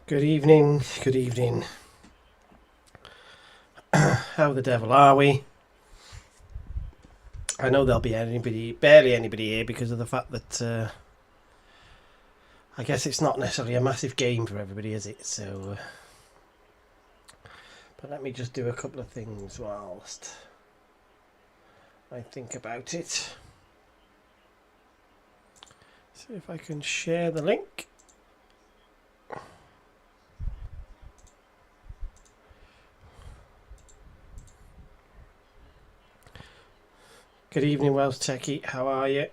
Good evening, good evening. How the devil are we? I know there'll be barely anybody here because of the fact that I guess it's not necessarily a massive game for everybody, is it? So, but let me just do a couple of things whilst I think about it. See if I can share the link. Good evening, Welsh Techie. How are you?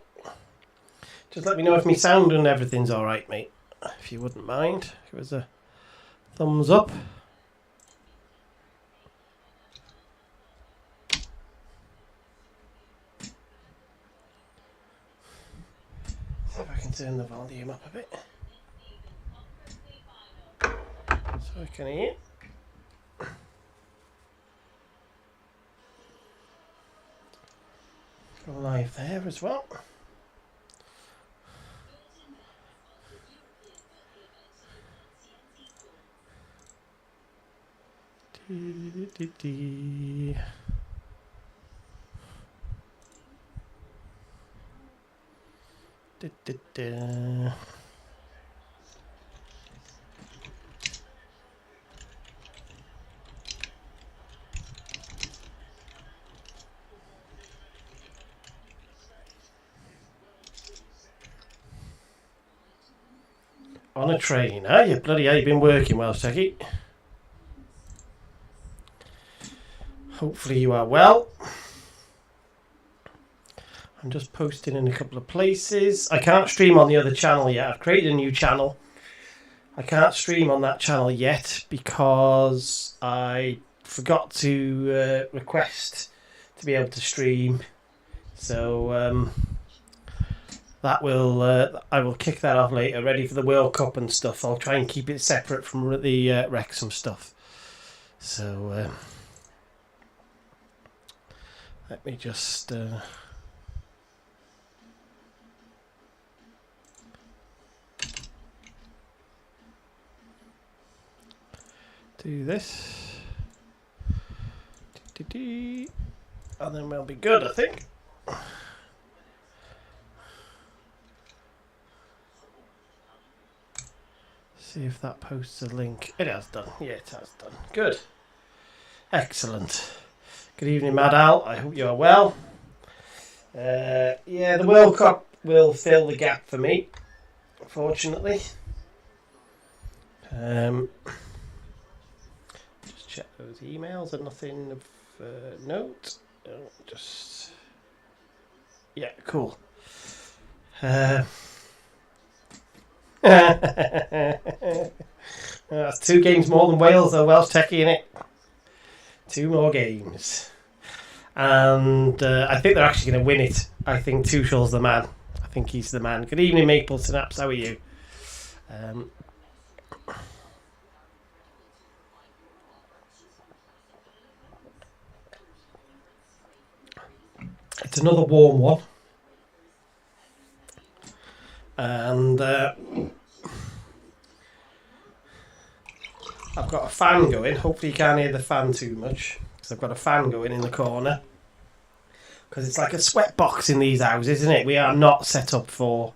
Just let me know if my sound and everything's alright, mate. If you wouldn't mind. Give us a thumbs up. See if I can turn the volume up a bit. So I can hear. Go live there as well. On a train, huh? You bloody hell, you've been working well, Techie. Hopefully you are well. I'm just posting in a couple of places. I can't stream on the other channel yet. I've created a new channel. I can't stream on that channel yet because I forgot to request to be able to stream. So that will I will kick that off later, ready for the World Cup and stuff. I'll try and keep it separate from the Wrexham stuff. So let me just do this, and then we'll be good, I think. See if that posts a link. It has done. Yeah, it has done. Good. Excellent. Good evening, Mad Al. I hope you are well. Yeah, the World Cup will fill the gap for me, unfortunately. Just check those emails and nothing of note. Just... Yeah, cool. That's 2 games more than Wales, though. Welsh Techie in it. 2 more games. And I think they're actually going to win it. I think Tuchel's the man. I think he's the man. Good evening, Maple Synapse. How are you? It's another warm one. And I've got a fan going. Hopefully you can't hear the fan too much, because I've got a fan going in the corner. Because it's like a sweat box in these houses, isn't it? We are not set up for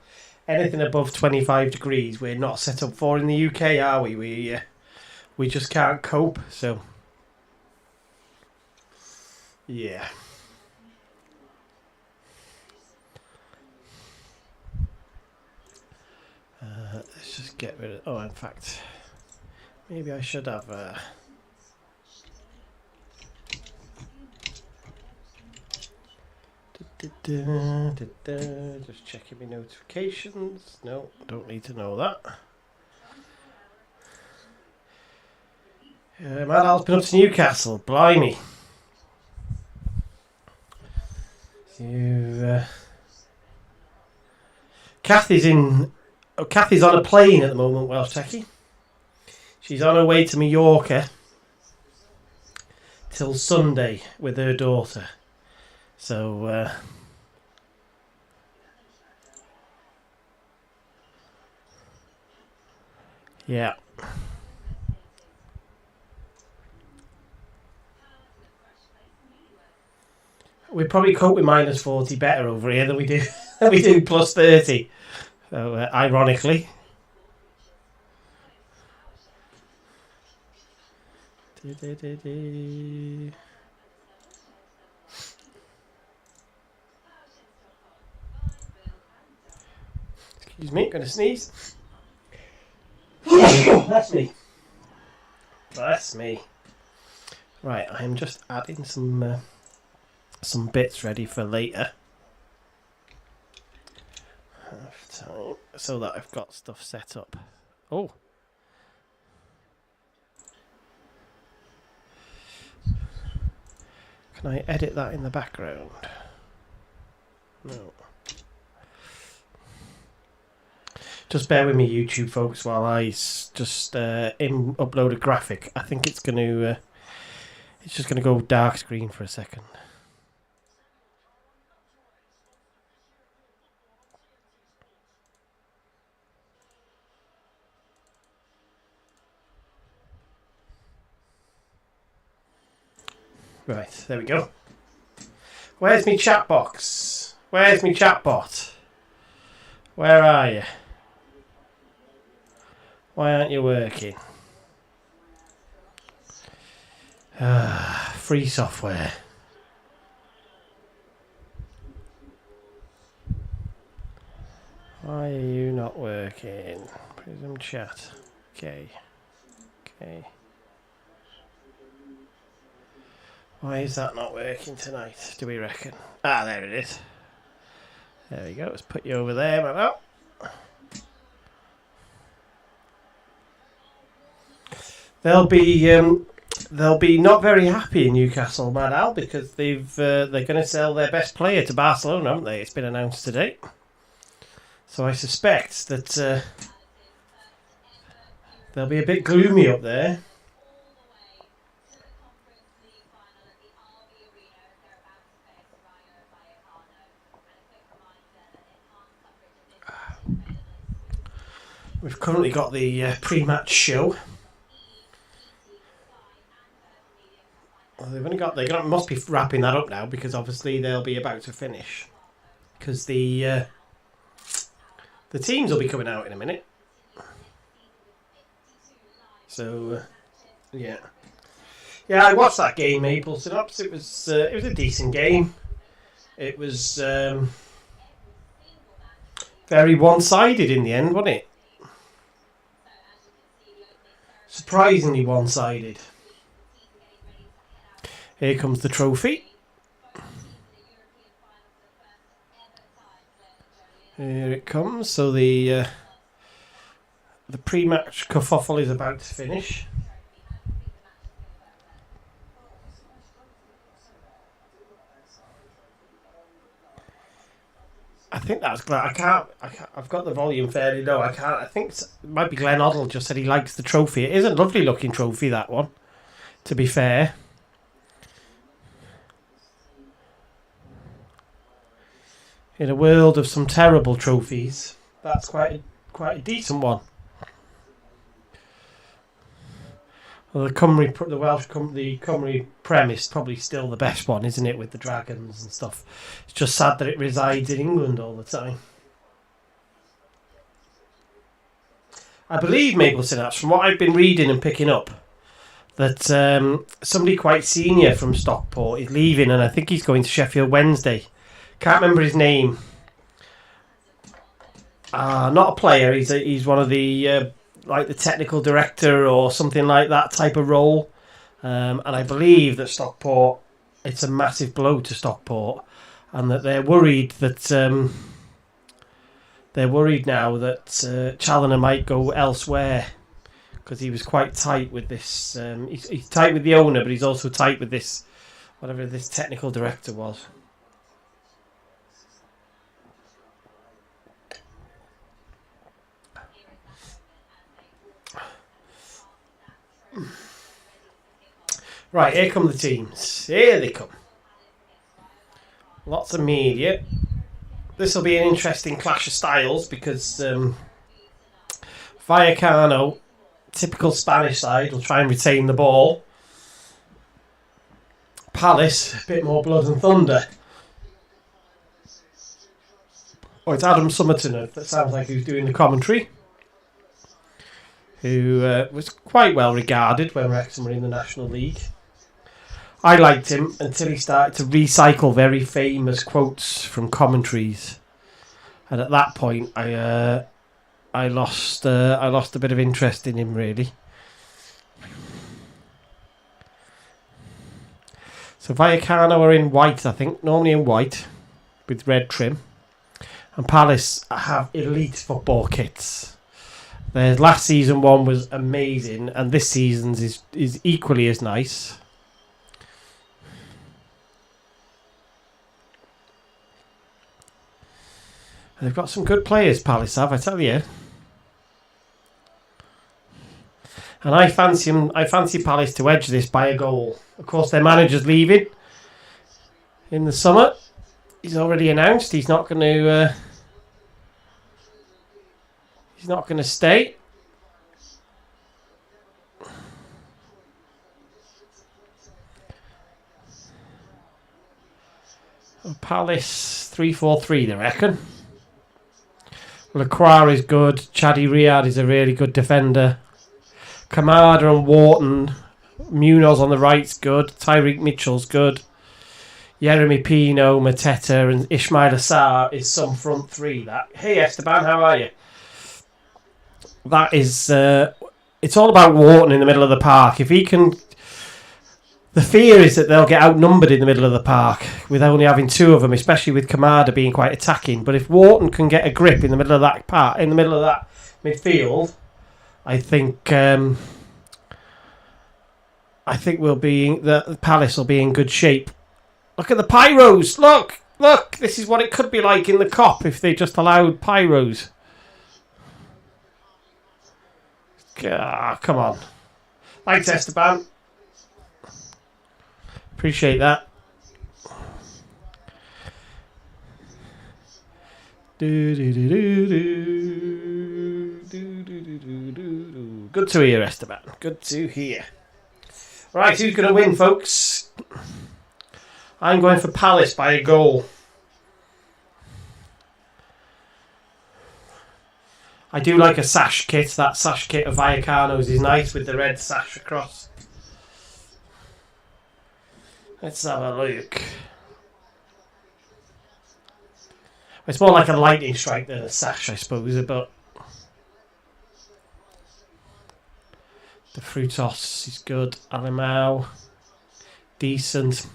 anything above 25 degrees. We're not set up for in the UK, are we? We just can't cope. So yeah. Let's just get rid of... Oh, in fact, maybe I should have... Just checking my notifications. No, don't need to know that. Mad Al's been up to Newcastle. Blimey. Kathy's on a plane at the moment, Welsh Techie. She's on her way to Mallorca till Sunday with her daughter. So, yeah. We probably cope with minus 40 better over here than we do plus 30. So ironically. Excuse me, gonna sneeze. That's me. That's me. Right, I'm just adding some bits ready for later. Half time, so that I've got stuff set up. Oh. Can I edit that in the background? No. Just bear with me, YouTube folks, while I just upload a graphic. I think it's going to... it's just going to go dark screen for a second. Right, there we go. Where's me chat box? Where's me chat bot? Where are you? Why aren't you working? Free software. Why are you not working? Prism chat. Okay. Okay. Why is that not working tonight, do we reckon? Ah, there it is. There we go. Let's put you over there, man. They'll be not very happy in Newcastle, Mad Al, because they're going to sell their best player to Barcelona, haven't they? It's been announced today. So I suspect that they'll be a bit gloomy up there. We've currently got the pre-match show. Well, they must be wrapping that up now, because obviously they'll be about to finish. Because the teams will be coming out in a minute. So yeah, I watched that game, Maple Synopsis. It was a decent game. It was very one-sided in the end, wasn't it? Surprisingly one-sided. Here comes the trophy. Here it comes. So the pre-match kerfuffle is about to finish. I think that's Glenn. I can't. I've got the volume fairly low. I can't. I think it might be Glenn Oddle just said he likes the trophy. It is a lovely looking trophy, that one, to be fair. In a world of some terrible trophies, that's quite a decent one. Well, the Cymru Prem is probably still the best one, isn't it, with the dragons and stuff. It's just sad that it resides in England all the time. I believe, Maple Synapse, from what I've been reading and picking up, that somebody quite senior from Stockport is leaving, and I think he's going to Sheffield Wednesday. Can't remember his name. Not a player. He's one of the like the technical director or something like that type of role. And I believe that Stockport, it's a massive blow to Stockport, and that they're worried now that Challoner might go elsewhere, because he was quite tight with this. He's tight with the owner, but he's also tight with this, whatever this technical director was. Right, here come the teams. Here they come. Lots of media. This will be an interesting clash of styles, because Vallecano, typical Spanish side, will try and retain the ball. Palace, a bit more blood and thunder. Oh, it's Adam Summerton. That sounds like who's doing the commentary. Who was quite well regarded when Wrexham were in the National League. I liked him until he started to recycle very famous quotes from commentaries, and at that point, I lost a bit of interest in him, really. So Vallecano are in white, I think, normally in white with red trim, and Palace have elite football kits. Their last season one was amazing, and this season's is equally as nice. And they've got some good players, Palace have, I tell you. And I fancy Palace to edge this by a goal. Of course, their manager's leaving in the summer. He's already announced he's not going to. He's not going to stay. Palace 3-4-3, they reckon. Lacroix is good. Chadi Riyad is a really good defender. Kamada and Wharton. Munoz on the right's good. Tyreek Mitchell's good. Yeremy Pino, Mateta, and Ismail Assar is some front three. That. Hey Esteban, how are you? That is. It's all about Wharton in the middle of the park. If he can. The fear is that they'll get outnumbered in the middle of the park with only having two of them, especially with Kamada being quite attacking. But if Wharton can get a grip in the middle of that park, in the middle of that midfield, I think we'll be the Palace will be in good shape. Look at the pyros! Look! This is what it could be like in the Cop if they just allowed pyros. Come on! Thanks, Esteban. Appreciate that. Good to hear, Esteban. Good to hear. Right, who's going to win, folks? I'm going for Palace by a goal. I do like a sash kit. That sash kit of Vallecano's is nice with the red sash across. Let's have a look. It's more like a lightning strike than a sash, I suppose, but the Frutos is good. Alemão, decent.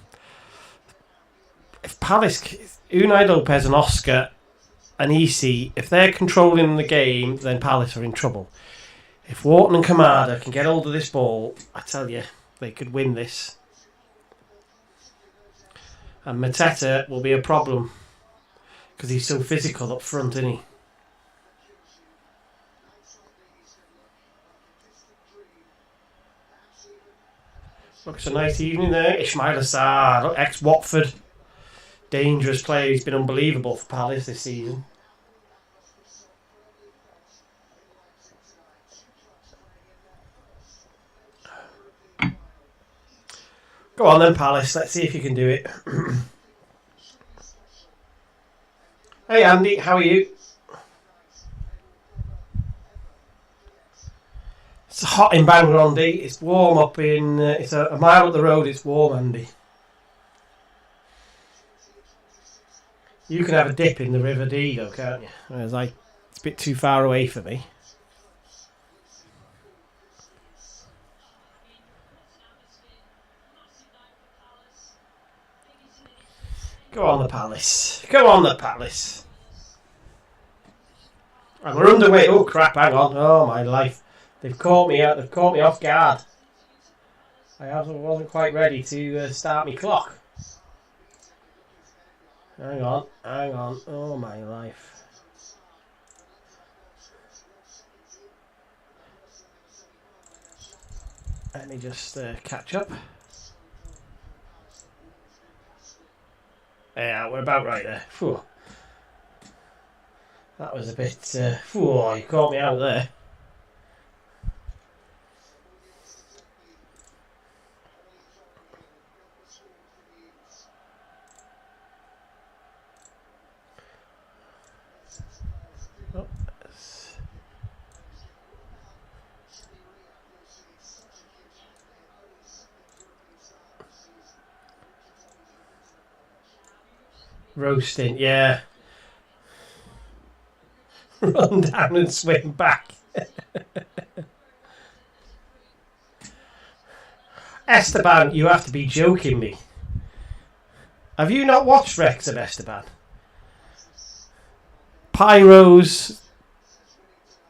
If Palace, Unai Lopez and Oscar and EC, if they're controlling the game, then Palace are in trouble. If Wharton and Kamada can get hold of this ball, I tell you, they could win this. And Mateta will be a problem because he's so physical up front, isn't he? Looks a nice evening there. Ismail Assar, ex-Watford. Dangerous player. He's been unbelievable for Palace this season. Go on then, Palace. Let's see if you can do it. Hey, Andy. How are you? It's hot in Bangor, Andy. It's warm up in... it's a mile up the road. It's warm, Andy. You can have a dip in the River Dee, though, can't you? Whereas it's a bit too far away for me. Go on the Palace. Go on the Palace. And we're underway. Oh crap, hang on. Oh my life. They've caught me out. They've caught me off guard. I wasn't quite ready to start my clock. Hang on. Oh my life. Let me just catch up. Yeah, we're about right there. Phew. That was a bit... you caught me out there. Roasting, yeah. Run down and swim back. Esteban, you have to be joking me. Have you not watched Wrexham, Esteban? Pyros,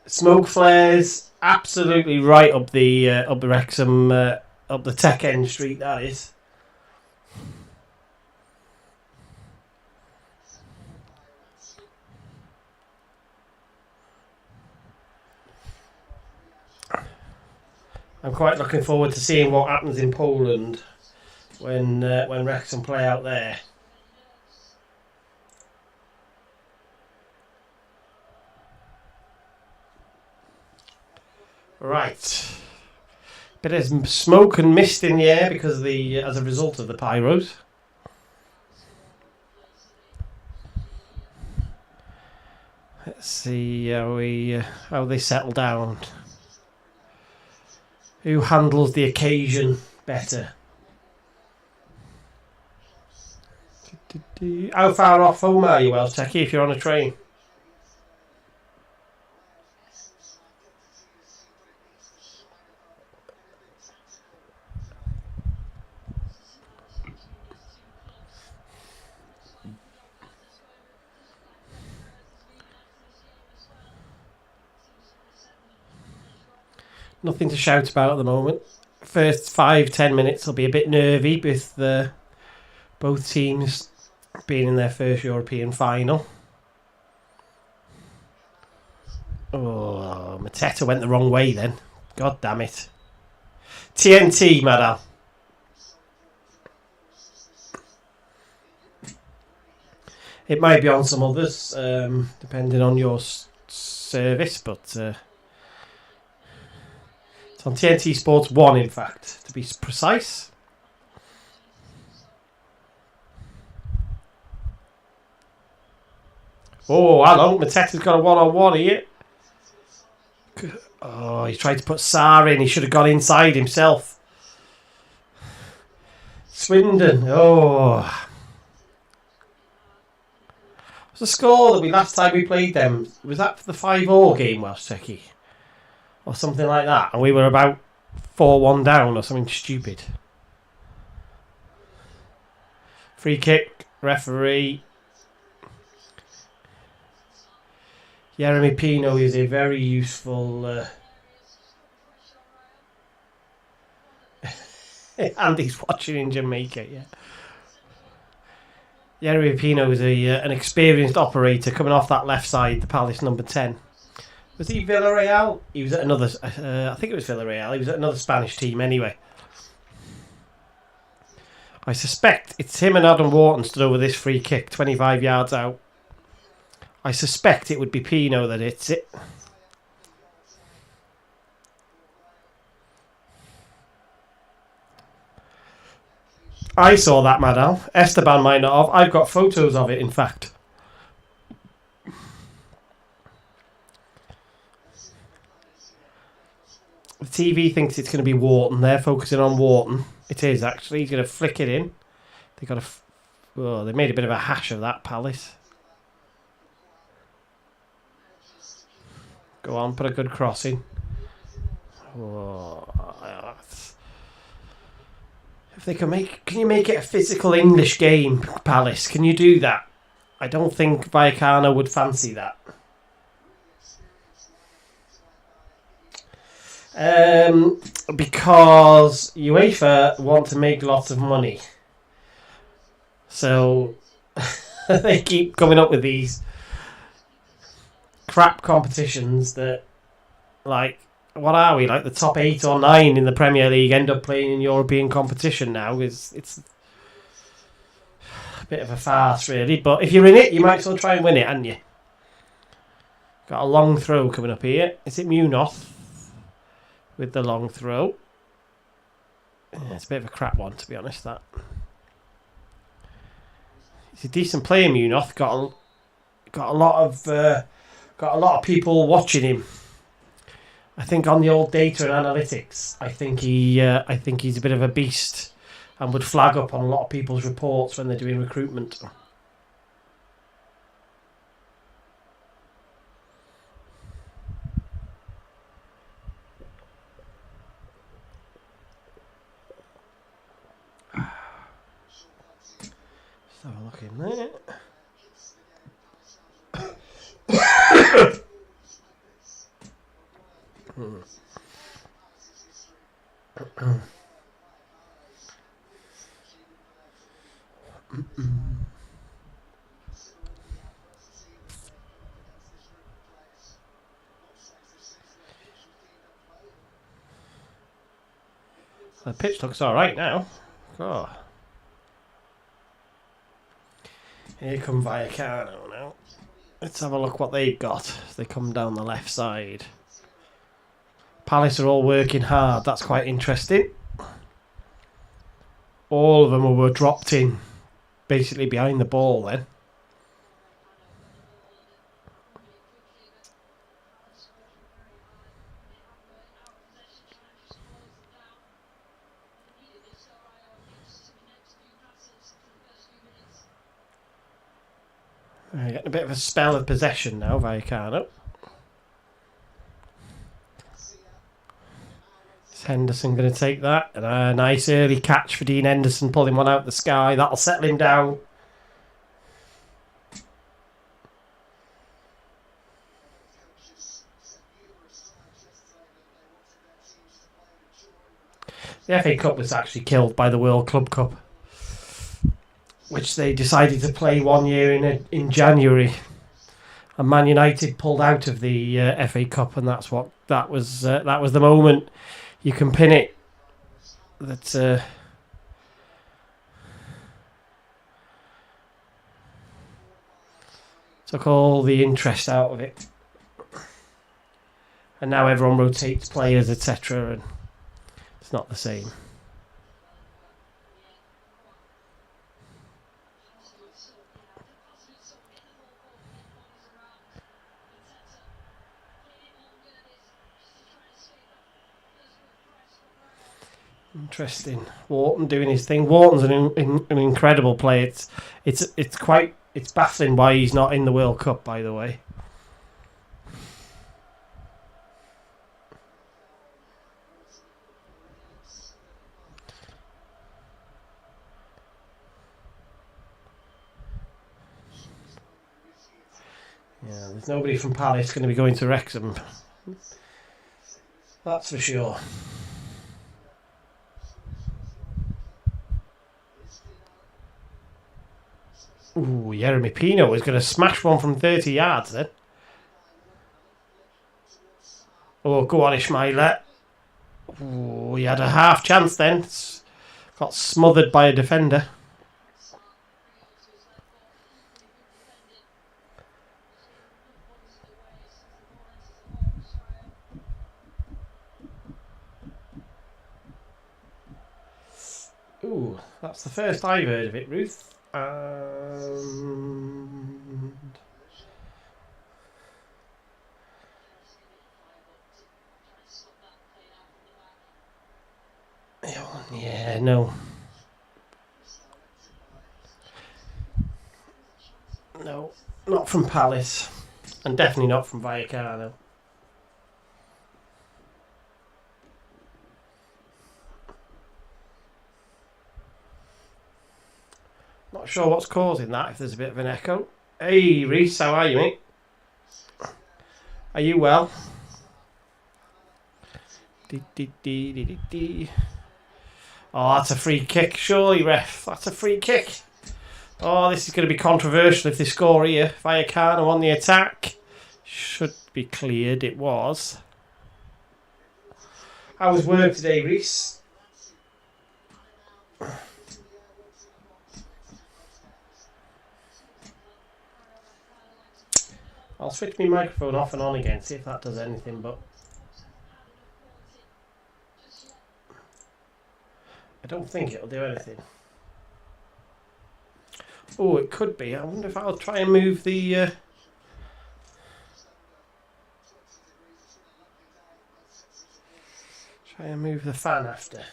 smoke flares, absolutely right up the Wrexham, up the Tech End Street. That is. I'm quite looking forward to seeing what happens in Poland when Wrexham play out there. Right, bit of smoke and mist in the air because of as a result of the pyros. Let's see how they settle down. Who handles the occasion better? How far off home are you, Welsh Techie, if you're on a train? Nothing to shout about at the moment. First 5-10 minutes will be a bit nervy with both teams being in their first European final. Oh, Mateta went the wrong way then. God damn it. TNT, madam. It might be on some others, depending on your service, but... on TNT Sports 1, in fact, to be precise. Oh, hello. Mateta's got a one-on-one here. Oh, he tried to put Sarr in. He should have gone inside himself. Swindon. Oh. What's the score that last time we played them? Was that for the 5-5 game, Welsh Techie? Or something like that, and we were about 4-1 down or something stupid. Free kick, referee. Jeremy Pino is a very useful... Andy's watching in Jamaica, yeah. Jeremy Pino is an experienced operator coming off that left side, the Palace number 10. Was he Villarreal? He was at another... I think it was Villarreal. He was at another Spanish team anyway. I suspect it's him and Adam Wharton stood over this free kick, 25 yards out. I suspect it would be Pino that hits it. I saw that, madam. Esteban might not have. I've got photos of it, in fact. The TV thinks it's going to be Wharton. They're focusing on Wharton. It is, actually. He's going to flick it in. They made a bit of a hash of that, Palace. Go on, put a good cross in. Oh, if they can you make it a physical English game, Palace? Can you do that? I don't think Vallecano would fancy that. Because UEFA want to make lots of money. So they keep coming up with these crap competitions that, like, what are we, like the top 8 or 9 in the Premier League end up playing in European competition now. It's a bit of a farce, really. But if you're in it, you might as well try and win it, haven't you? Got a long throw coming up here. Is it Munoz with the long throw? Yeah, it's a bit of a crap one, to be honest, that. He's a decent player, Munoz. Got a lot of people watching him. I think on the old data and analytics, I think he's a bit of a beast and would flag up on a lot of people's reports when they're doing recruitment. have a look in there. The pitch looks alright now. Oh. Here come Vallecano now. Let's have a look what they've got. They come down the left side. Palace are all working hard. That's quite interesting. All of them were dropped in basically behind the ball then. We're getting a bit of a spell of possession now, Vallecano. Is Henderson going to take that? And a nice early catch for Dean Henderson, pulling one out the sky. That'll settle him down. The FA Cup was actually killed by the World Club Cup, which they decided to play 1 year in January, and Man United pulled out of the FA Cup, and that was the moment you can pin it. That took all the interest out of it, and now everyone rotates players, etc., and it's not the same. Interesting. Wharton doing his thing. Wharton's an incredible player. It's baffling why he's not in the World Cup, by the way. Yeah, there's nobody from Palace going to be going to Wrexham. That's for sure. Ooh, Jeremy Pino is going to smash one from 30 yards then. Oh, go on, Ismaila. Ooh, he had a half chance then. Got smothered by a defender. Ooh, that's the first I've heard of it, Ruth. Yeah, no. No, not from Palace. And definitely not from Vallecano. Not sure what's causing that, if there's a bit of an echo. Hey, Reese, how are you, mate? Are you well? Oh, that's a free kick, surely, ref. That's a free kick. Oh, this is going to be controversial if they score here. Vallecano on the attack. Should be cleared. It was. How was work today, Reese? I'll switch my microphone off and on again, see if that does anything, but I don't think it'll do anything. Oh, it could be. I wonder if I'll try and move the... Try and move the fan after.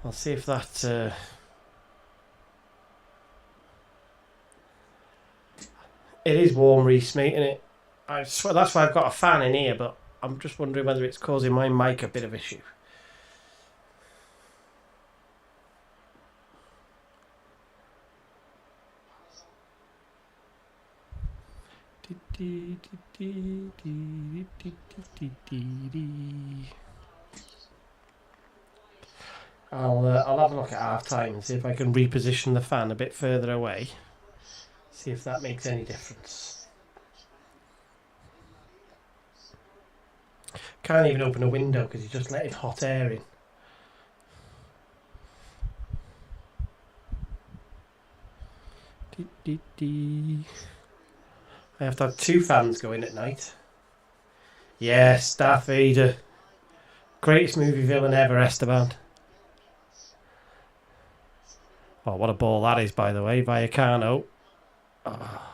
I'll see if that... It is warm, Reese, mate, isn't it? I swear that's why I've got a fan in here, but I'm just wondering whether it's causing my mic a bit of issue. I'll have a look at half time and see if I can reposition the fan a bit further away. See if that makes any difference. Can't even open a window because he's just letting hot air in. I have to have 2 fans going at night. Yes, Darth Vader. Greatest movie villain ever, Esteban. Oh, what a ball that is, by the way. Vallecano. Oh.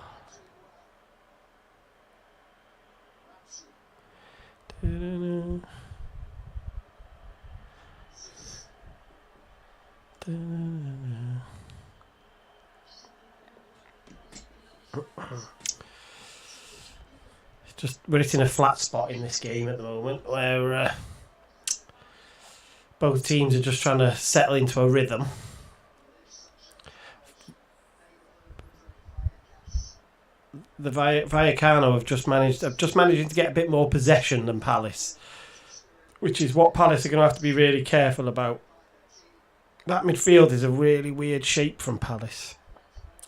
Just we're hitting a flat spot in this game at the moment where both teams are just trying to settle into a rhythm. The Vallecano have just managed to get a bit more possession than Palace, which is what Palace are going to have to be really careful about. That midfield is a really weird shape from Palace,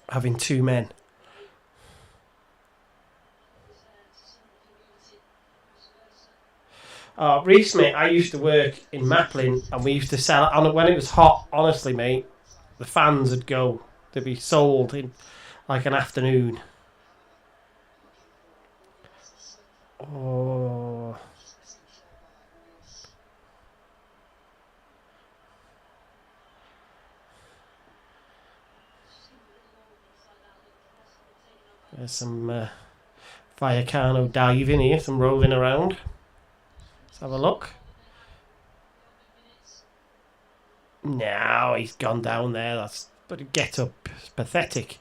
having 2 men. Reese, mate, I used to work in Maplin and we used to sell it. When it was hot, honestly, mate, the fans would go. They'd be sold in like an afternoon. Oh. There's some Vallecano diving here, some rolling around. Let's have a look. No, he's gone down there. But get up. It's pathetic.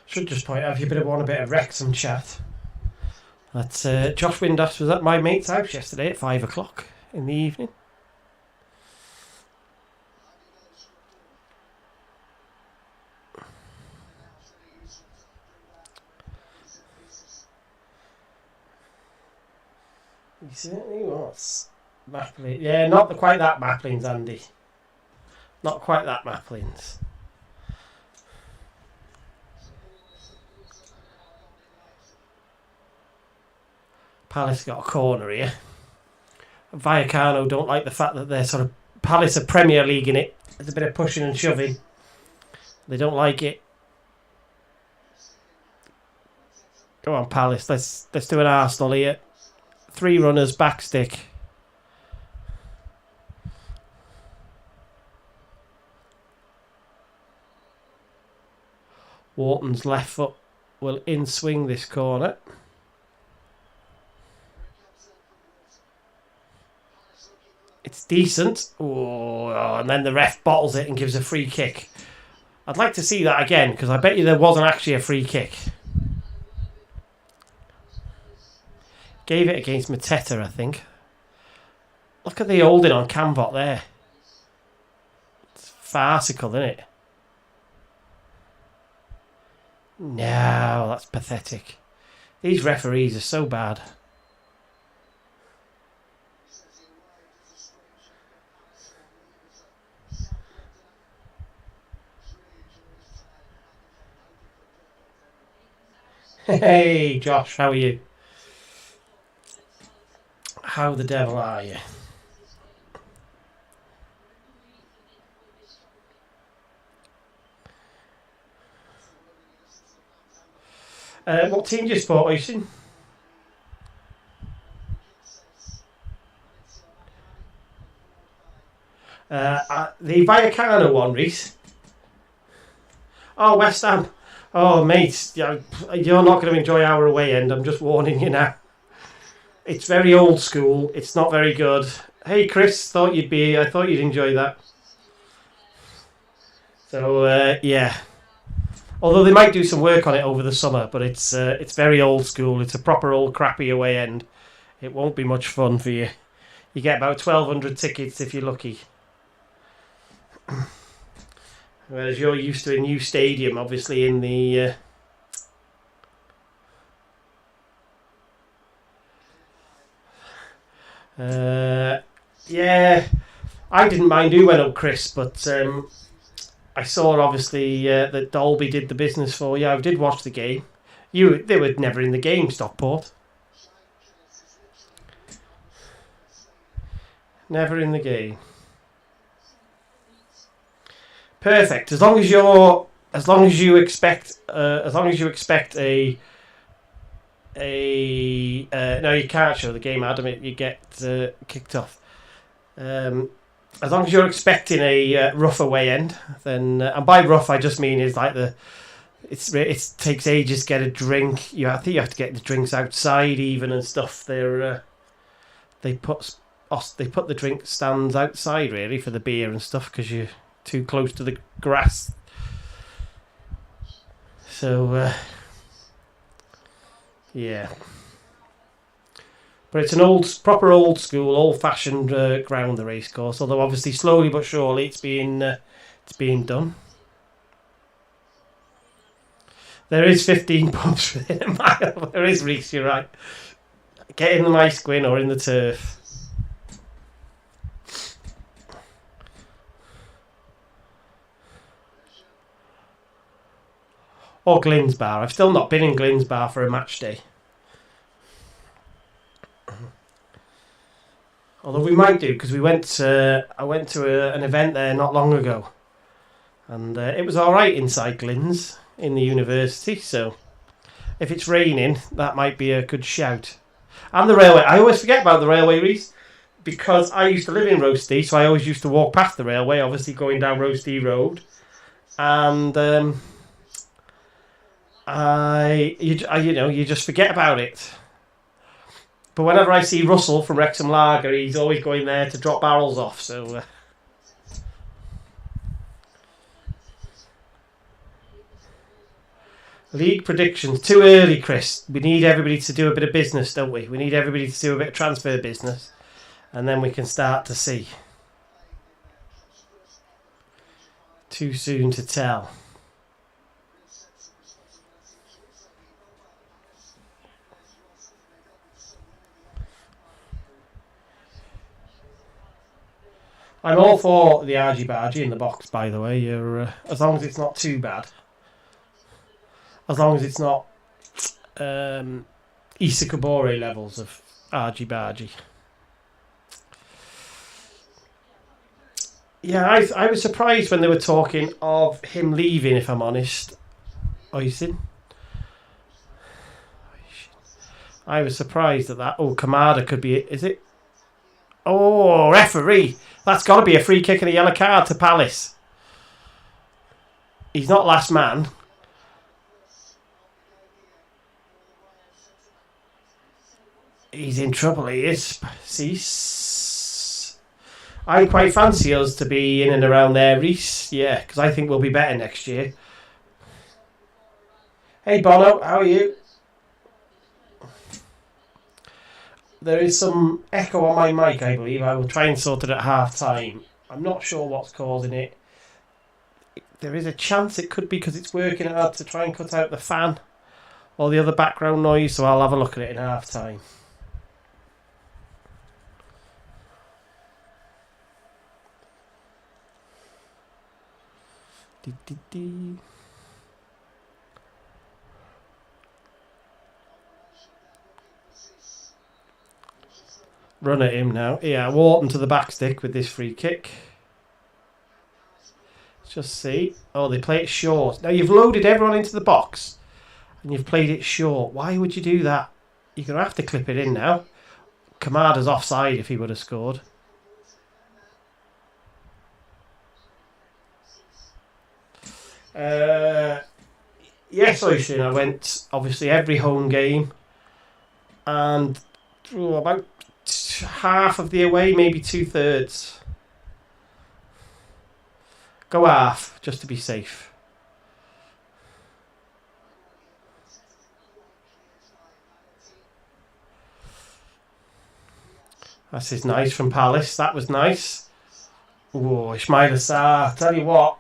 Should just point out if you want a bit of Wrexham chat. That's Josh Windass was at my mate's house yesterday at 5 o'clock in the evening. He certainly was. Maplin. Yeah, not quite that Maplins, Andy. Not quite that Maplins. Palace got a corner here. Vallecano don't like the fact that they're sort of Palace are Premier League in it. There's a bit of pushing and shoving. They don't like it. Go on, Palace. Let's do an Arsenal here. 3 runners, back stick. Wharton's left foot will in swing this corner. It's decent. Oh, and then the ref bottles it and gives a free kick. I'd like to see that again because I bet you there wasn't actually a free kick. Gave it against Mateta, I think. Look at the holding on Cambot there. It's farcical, isn't it? No, that's pathetic. These referees are so bad. Hey, Josh, how are you? How the devil are you? What team do you support, Oisin? The Vallecano one, Reese. Oh, West Ham. Oh, mate, you're not going to enjoy our away end. I'm just warning you now. It's very old school. It's not very good. Hey, Chris, I thought you'd enjoy that. So, yeah. Although they might do some work on it over the summer, but it's very old school. It's a proper old crappy away end. It won't be much fun for you. You get about 1,200 tickets if you're lucky. Whereas you're used to a new stadium, obviously, in the... yeah, I didn't mind who went up, Chris, but I saw, obviously, that Dolby did the business for you. I did watch the game. They were never in the game, Stockport. Never in the game. Perfect. As long as you expect a no, you can't show the game, Adam. You get kicked off. As long as you're expecting a rough away end, then and by rough I just mean is like it takes ages to get a drink. I think you have to get the drinks outside even and stuff. They put the drink stands outside really for the beer and stuff because you're too close to the grass. So yeah, but it's an proper old school, old-fashioned ground, the racecourse. Although obviously slowly but surely it's being done. There is 15 pubs within a mile. There is, Reese. You're right. Get in the ice Gwyn or in the turf. Or Glyn's Bar. I've still not been in Glyn's Bar for a match day. Although we might do, because I went to an event there not long ago. And it was alright inside Glyn's in the university. So if it's raining, that might be a good shout. And the railway. I always forget about the railway, Reese, because I used to live in Roasty, so I always used to walk past the railway, obviously going down Roasty Road. And... you just forget about it. But whenever I see Russell from Wrexham Lager, he's always going there to drop barrels off. So league predictions too early, Chris. We need everybody to do a bit of business, don't we? We need everybody to do a bit of transfer business, and then we can start to see. Too soon to tell. I'm all for the argy-bargy in the box, by the way. You're as long as it's not too bad. As long as it's not Issa Kabore levels of argy-bargy. Yeah, I was surprised when they were talking of him leaving, if I'm honest. Oisin. I was surprised at that. Oh, Kamada could be... Is it? Oh, referee. That's got to be a free kick and a yellow card to Palace. He's not last man. He's in trouble, he is. Cease. I quite fancy us to be in and around there, Reese. Yeah, because I think we'll be better next year. Hey, Bono, how are you? There is some echo on my mic, I believe. I will try and sort it at half-time. I'm not sure what's causing it. There is a chance it could be because it's working hard to try and cut out the fan or the other background noise, so I'll have a look at it in half-time. Run at him now. Yeah, Wharton to the back stick with this free kick. Let's just see. Oh, they play it short. Now, you've loaded everyone into the box and you've played it short. Why would you do that? You're going to have to clip it in now. Kamada's offside if he would have scored. Yes, Oisin, I went, obviously, every home game. And about half of the away, maybe 2/3. Go half, just to be safe. This is nice from Palace. That was nice. Oh, Ismail Assar. Tell you what.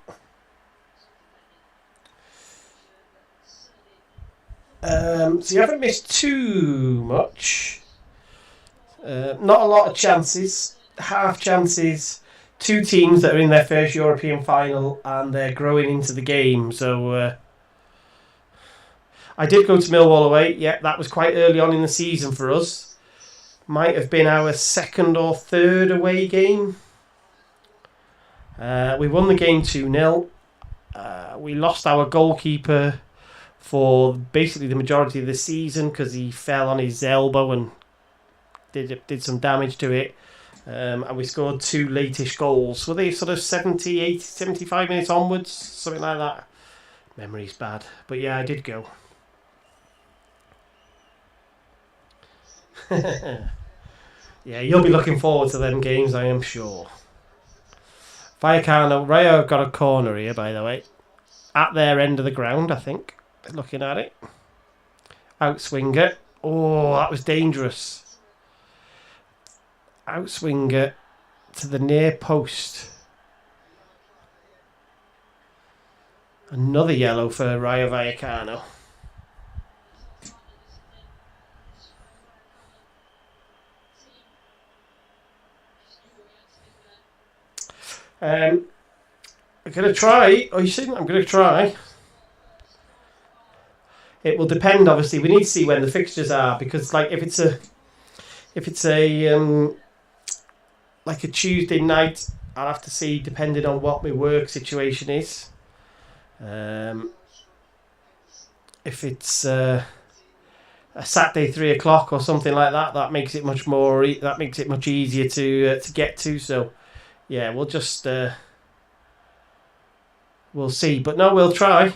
So you haven't missed too much. Not a lot of chances. Half chances. 2 teams that are in their first European final and they're growing into the game. So I did go to Millwall away. Yeah, that was quite early on in the season for us. Might have been our 2nd or 3rd away game. We won the game 2-0. We lost our goalkeeper for basically the majority of the season because he fell on his elbow and did some damage to it. And we scored 2 late-ish goals. Were they sort of 70, 80, 75 minutes onwards? Something like that. Memory's bad. But yeah, I did go. Yeah, you'll be looking forward to them games, I am sure. Vallecano, Rayo have got a corner here, by the way. At their end of the ground, I think. Looking at it. Outswinger. Oh, that was dangerous. Outswinger to the near post. Another yellow for Rayo Vallecano. I'm going to try. Oh, you see? I'm going to try. It will depend, obviously. We need to see when the fixtures are because, like, if it's a like a Tuesday night, I'll have to see depending on what my work situation is. If it's a Saturday 3 o'clock or something like that, that makes it much more. That makes it much easier to get to. So. Yeah, we'll just we'll see, but no, we'll try.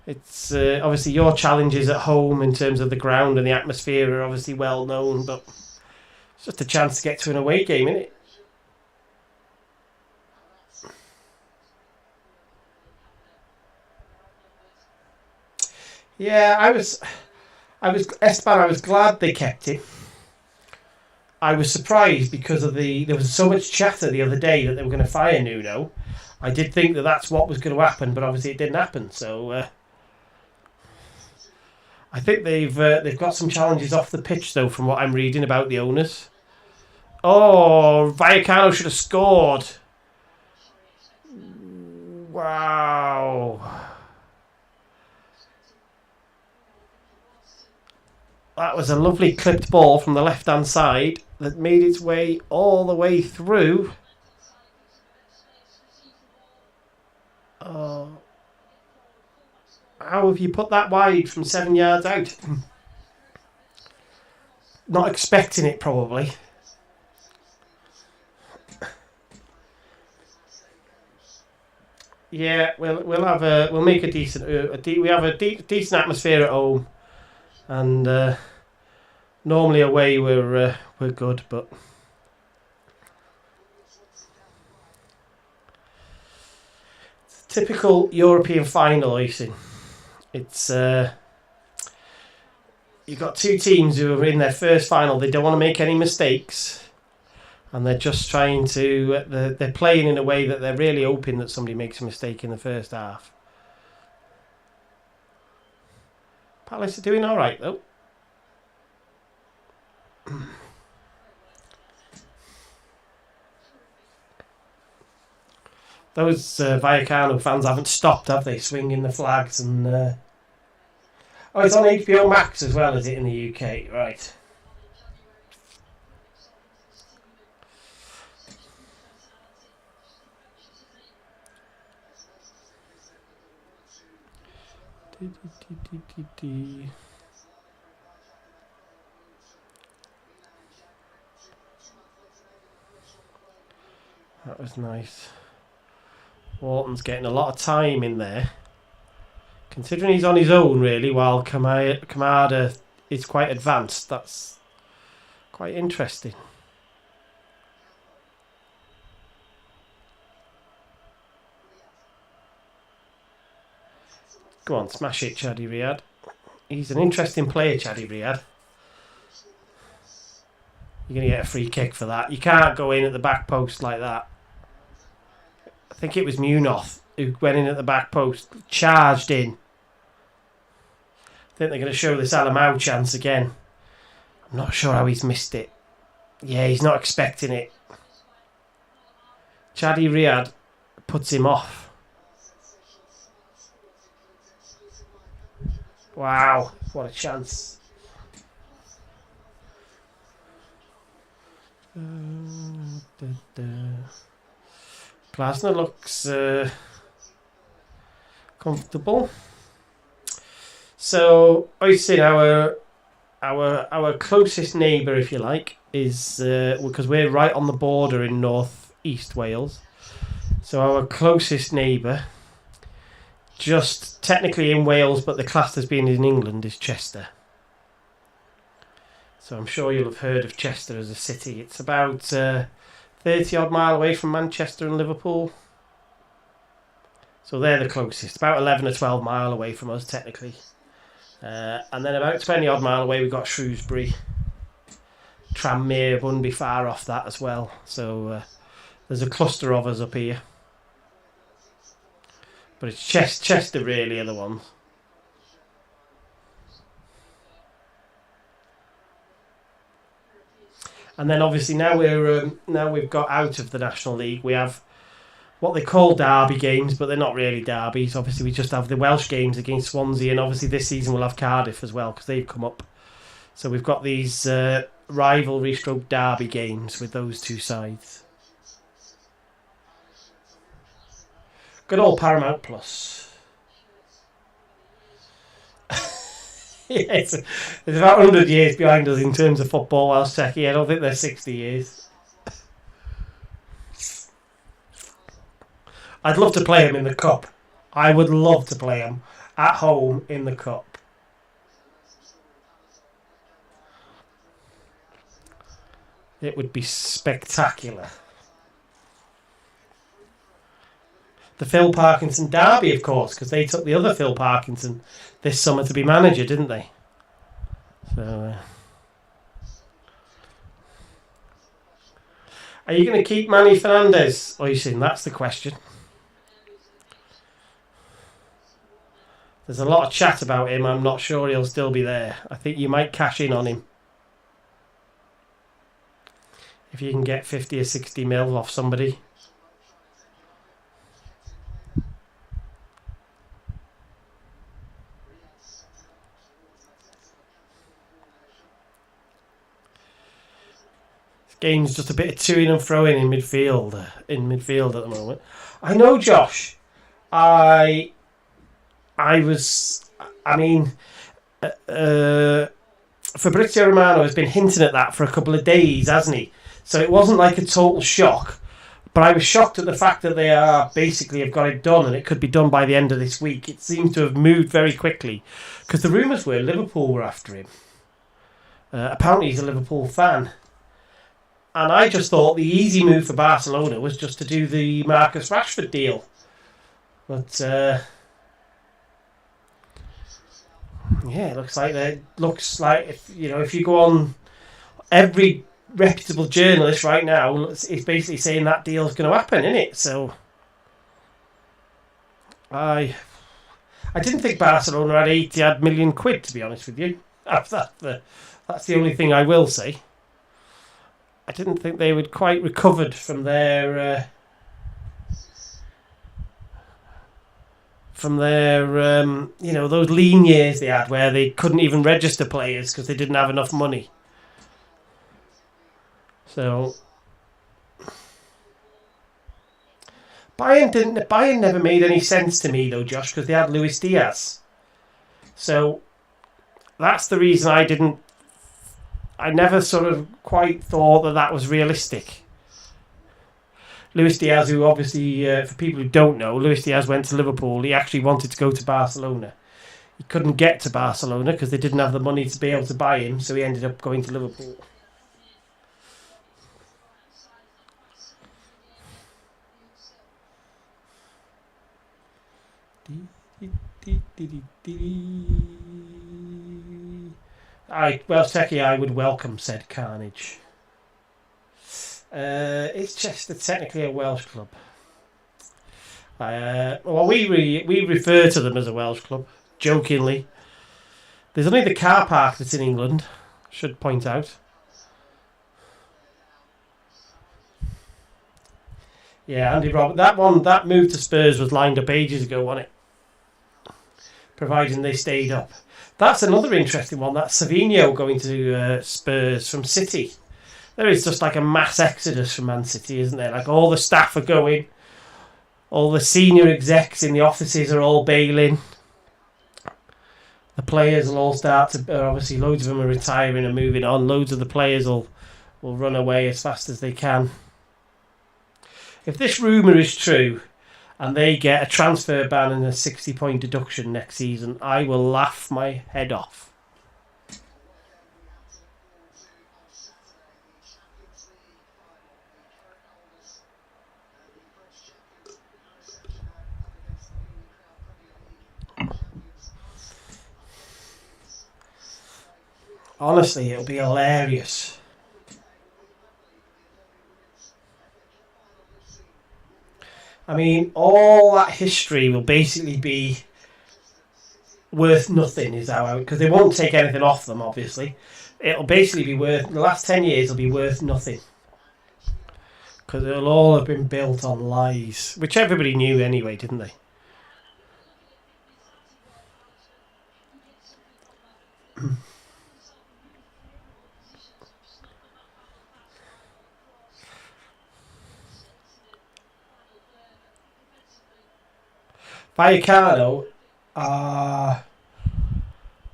It's obviously your challenges at home in terms of the ground and the atmosphere are obviously well known, but it's just a chance to get to an away game, isn't it? Yeah, I was Esteban. I was glad they kept it. I was surprised because of there was so much chatter the other day that they were going to fire Nuno. I did think that that's what was going to happen, but obviously it didn't happen. So I think they've got some challenges off the pitch though, from what I'm reading about the owners. Oh, Vallecano should have scored. Wow. That was a lovely clipped ball from the left-hand side that made its way all the way through. Oh. How have you put that wide from 7 yards out? Not expecting it, probably. Yeah, we'll make a decent. We have a decent atmosphere at home. And normally away we're good, but it's a typical European final, you see. It's you've got 2 teams who are in their first final. They don't want to make any mistakes, and they're just trying to. They're playing in a way that they're really hoping that somebody makes a mistake in the first half. Palace are doing all right, though. Those Vallecano fans haven't stopped, have they? Swinging the flags and... Oh, it's on HBO Max as well, is it, in the UK? Right. That was nice. Wharton's getting a lot of time in there. Considering he's on his own, really, while Kamada is quite advanced. That's quite interesting. Go on, smash it, Chadi Riyad. He's an interesting player, Chadi Riyad. You're going to get a free kick for that. You can't go in at the back post like that. I think it was Munoz who went in at the back post, charged in. I think they're going to show this Alamau chance again. I'm not sure how he's missed it. Yeah, he's not expecting it. Chadi Riyad puts him off. Wow, what a chance. Glasner looks comfortable. So, I say our closest neighbour, if you like, is because we're right on the border in North East Wales. So our closest neighbour, just technically in Wales, but the class as being in England, is Chester. So I'm sure you'll have heard of Chester as a city. It's about 30 odd mile away from Manchester and Liverpool. So they're the closest, about 11 or 12 mile away from us technically. And then about 20 odd mile away we've got Shrewsbury. Tranmere wouldn't be far off that as well. So there's a cluster of us up here. But it's Chester really are the ones. And then obviously now we've got out of the National League, we have what they call derby games, but they're not really derbies. Obviously we just have the Welsh games against Swansea, and obviously this season we'll have Cardiff as well because they've come up. So we've got these rivalry stroke derby games with those two sides. Good old Paramount Plus. Yeah, it's about 100 years behind us in terms of football, Welsh Techie. I don't think they're 60 years. I'd love to play them in the Cup. I would love to play them at home in the Cup. It would be spectacular. The Phil Parkinson derby, of course, because they took the other Phil Parkinson this summer to be manager, didn't they? So, are you going to keep Manny Fernandez, Oisin? That's the question. There's a lot of chat about him. I'm not sure he'll still be there. I think you might cash in on him. If you can get 50 or 60 mil off somebody. Game's just a bit of to-in and fro-in in midfield at the moment. I know, Josh. Fabrizio Romano has been hinting at that for a couple of days, hasn't he? So it wasn't like a total shock. But I was shocked at the fact that they have got it done, and it could be done by the end of this week. It seems to have moved very quickly. Because the rumours were Liverpool were after him. Apparently he's a Liverpool fan. And I just thought the easy move for Barcelona was just to do the Marcus Rashford deal. But, yeah, it looks like if you go on, every reputable journalist right now is basically saying that deal's going to happen, isn't it? So, I didn't think Barcelona had 80 million quid, to be honest with you. That's the only thing I will say. I didn't think they would quite recovered from their those lean years they had where they couldn't even register players because they didn't have enough money. So Bayern never made any sense to me though, Josh, because they had Luis Diaz. So that's the reason I never sort of quite thought that was realistic. Luis Diaz, who obviously, for people who don't know, Luis Diaz went to Liverpool. He actually wanted to go to Barcelona. He couldn't get to Barcelona because they didn't have the money to be able to buy him, so he ended up going to Liverpool. Welsh Techie, I would welcome said carnage. Is Chester technically a Welsh club? Well, we refer to them as a Welsh club, jokingly. There's only the car park that's in England, should point out. Yeah, Andy Roberts. That move to Spurs was lined up ages ago, wasn't it? Providing they stayed up. That's another interesting one. That Savinho going to Spurs from City. There is just like a mass exodus from Man City, isn't there? Like all the staff are going, all the senior execs in the offices are all bailing. The players will all start to. Obviously, loads of them are retiring and moving on. Loads of the players will run away as fast as they can. If this rumour is true, and they get a transfer ban and a 60-point deduction next season, I will laugh my head off. Honestly, it'll be hilarious. I mean, all that history will basically be worth nothing, is how because they won't take anything off them, obviously. It'll basically be worth, the last 10 years will be worth nothing. Because it'll all have been built on lies, which everybody knew anyway, didn't they? Vallecano are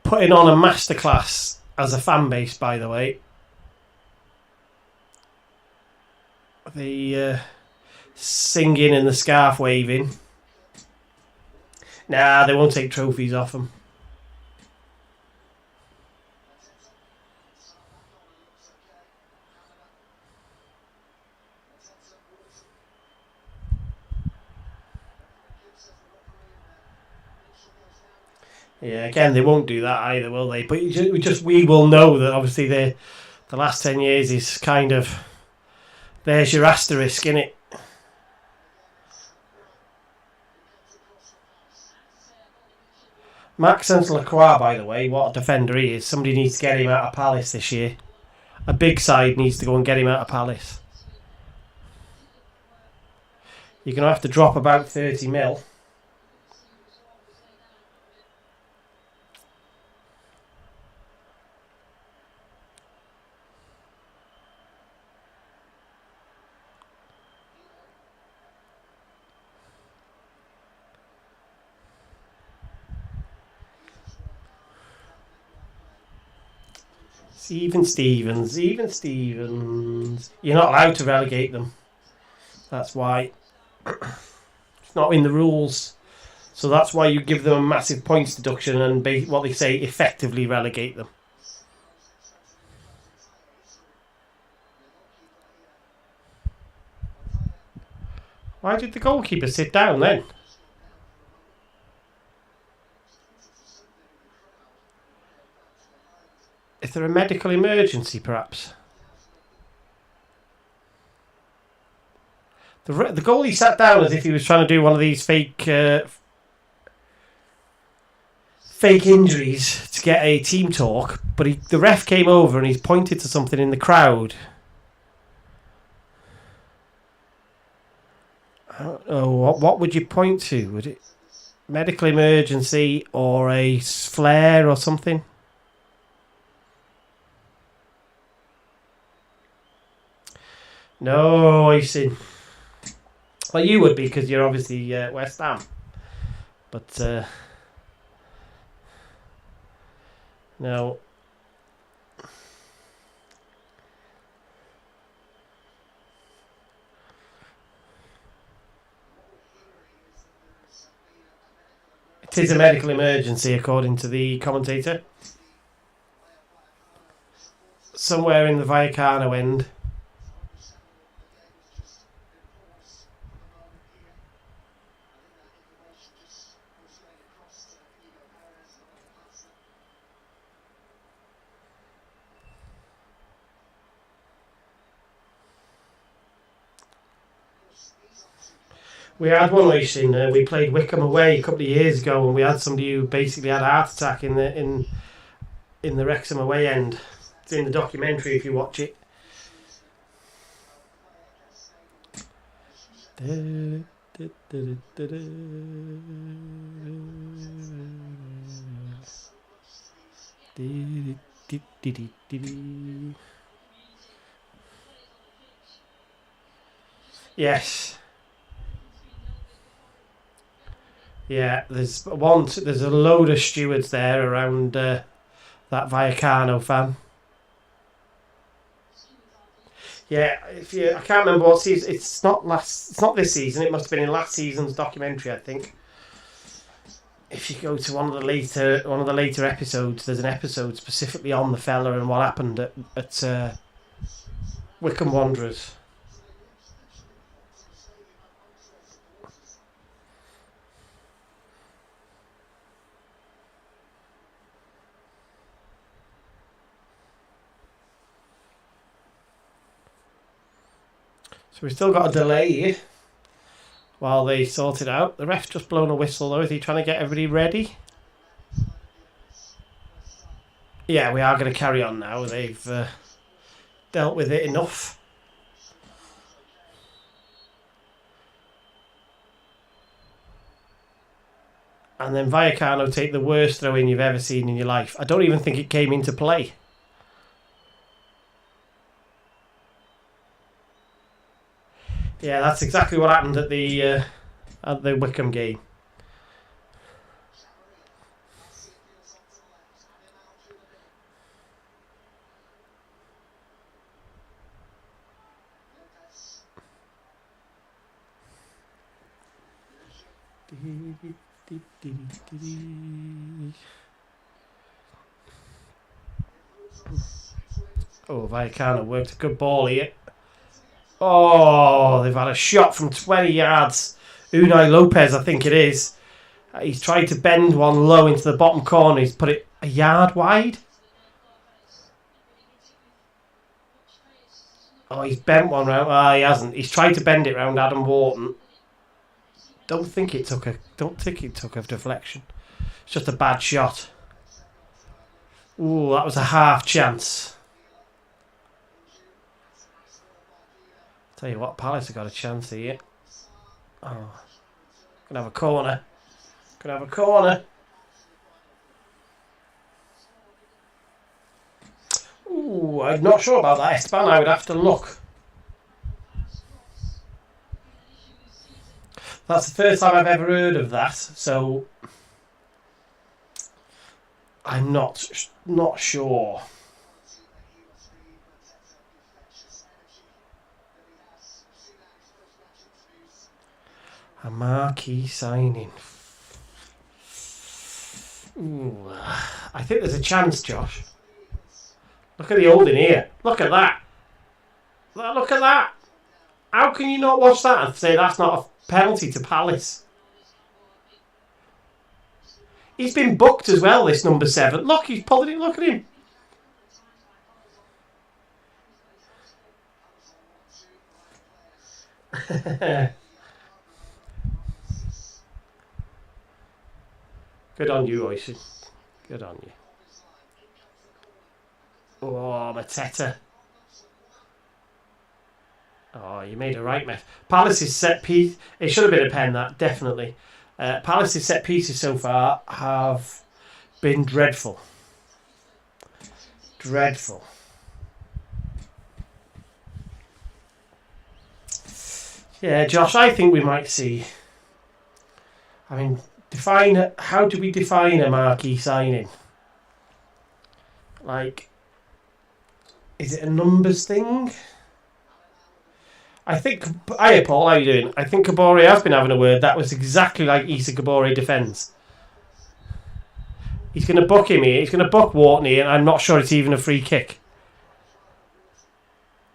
putting on a masterclass as a fan base, by the way. The singing and the scarf waving. Nah, they won't take trophies off them. Yeah, again, they won't do that either, will they? But we will know that obviously the last 10 years is kind of, there's your asterisk, innit? Maxence Lacroix, by the way, what a defender he is. Somebody needs to get him out of Palace this year. A big side needs to go and get him out of Palace. You're going to have to drop about 30 mil. Even Stevens. You're not allowed to relegate them. That's why. It's not in the rules. So that's why you give them a massive points deduction and what they say, effectively relegate them. Why did the goalkeeper sit down then? Is there a medical emergency, perhaps? The goalie sat down as if he was trying to do one of these fake injuries to get a team talk, but the ref came over and he's pointed to something in the crowd. I don't know, what would you point to? Would it medical emergency or a flare or something? No, I see. Well, you would be because you're obviously West Ham. But no. It is a medical emergency, according to the commentator. Somewhere in the Vallecano end. We had one race we played Wickham away a couple of years ago, and we had somebody who basically had a heart attack in the Wrexham away end. It's in the documentary if you watch it. Yes. Yeah, there's a load of stewards there around that Vallecano fan. Yeah, I can't remember what season. It's not this season. It must have been in last season's documentary, I think. If you go to one of the later episodes, there's an episode specifically on the fella and what happened at Wickham Wanderers. So we've still got a delay here while they sort it out. The ref's just blown a whistle though. Is he trying to get everybody ready? Yeah, we are going to carry on now. They've dealt with it enough. And then Vallecano take the worst throw-in you've ever seen in your life. I don't even think it came into play. Yeah, that's exactly what happened at the Wickham game. Oh, Vallecano worked a good ball here. Oh, they've had a shot from 20 yards. Unai Lopez, I think it is. He's tried to bend one low into the bottom corner. He's put it a yard wide. Oh, he's bent one round. Ah, he hasn't. He's tried to bend it round Adam Wharton. Don't think it took a deflection. It's just a bad shot. Ooh, that was a half chance. Tell you what, Palace have got a chance here. Oh, gonna have a corner. Gonna have a corner. Ooh, I'm not sure about that, Esteban. I would have to look. That's the first time I've ever heard of that, so I'm not sure. A marquee signing. Ooh, I think there's a chance, Josh. Look at the holding here. Look at that. Look at that. How can you not watch that and say that's not a penalty to Palace? He's been booked as well, this number 7. Look, he's pulling it. Look at him. Good on you, Oisin. Good on you. Oh, Mateta. Oh, you made a right mess. Palace's set piece. It should have been a pen, that, definitely. Palace's set pieces so far have been dreadful. Dreadful. Yeah, Josh, I think we might see. I mean, how do we define a marquee signing? Like, is it a numbers thing? I think. Hiya, Paul. How you doing? I think Kabore has been having a word. That was exactly like Issa Kabore defends. He's going to book him here. He's going to book Wharton here, and I'm not sure it's even a free kick.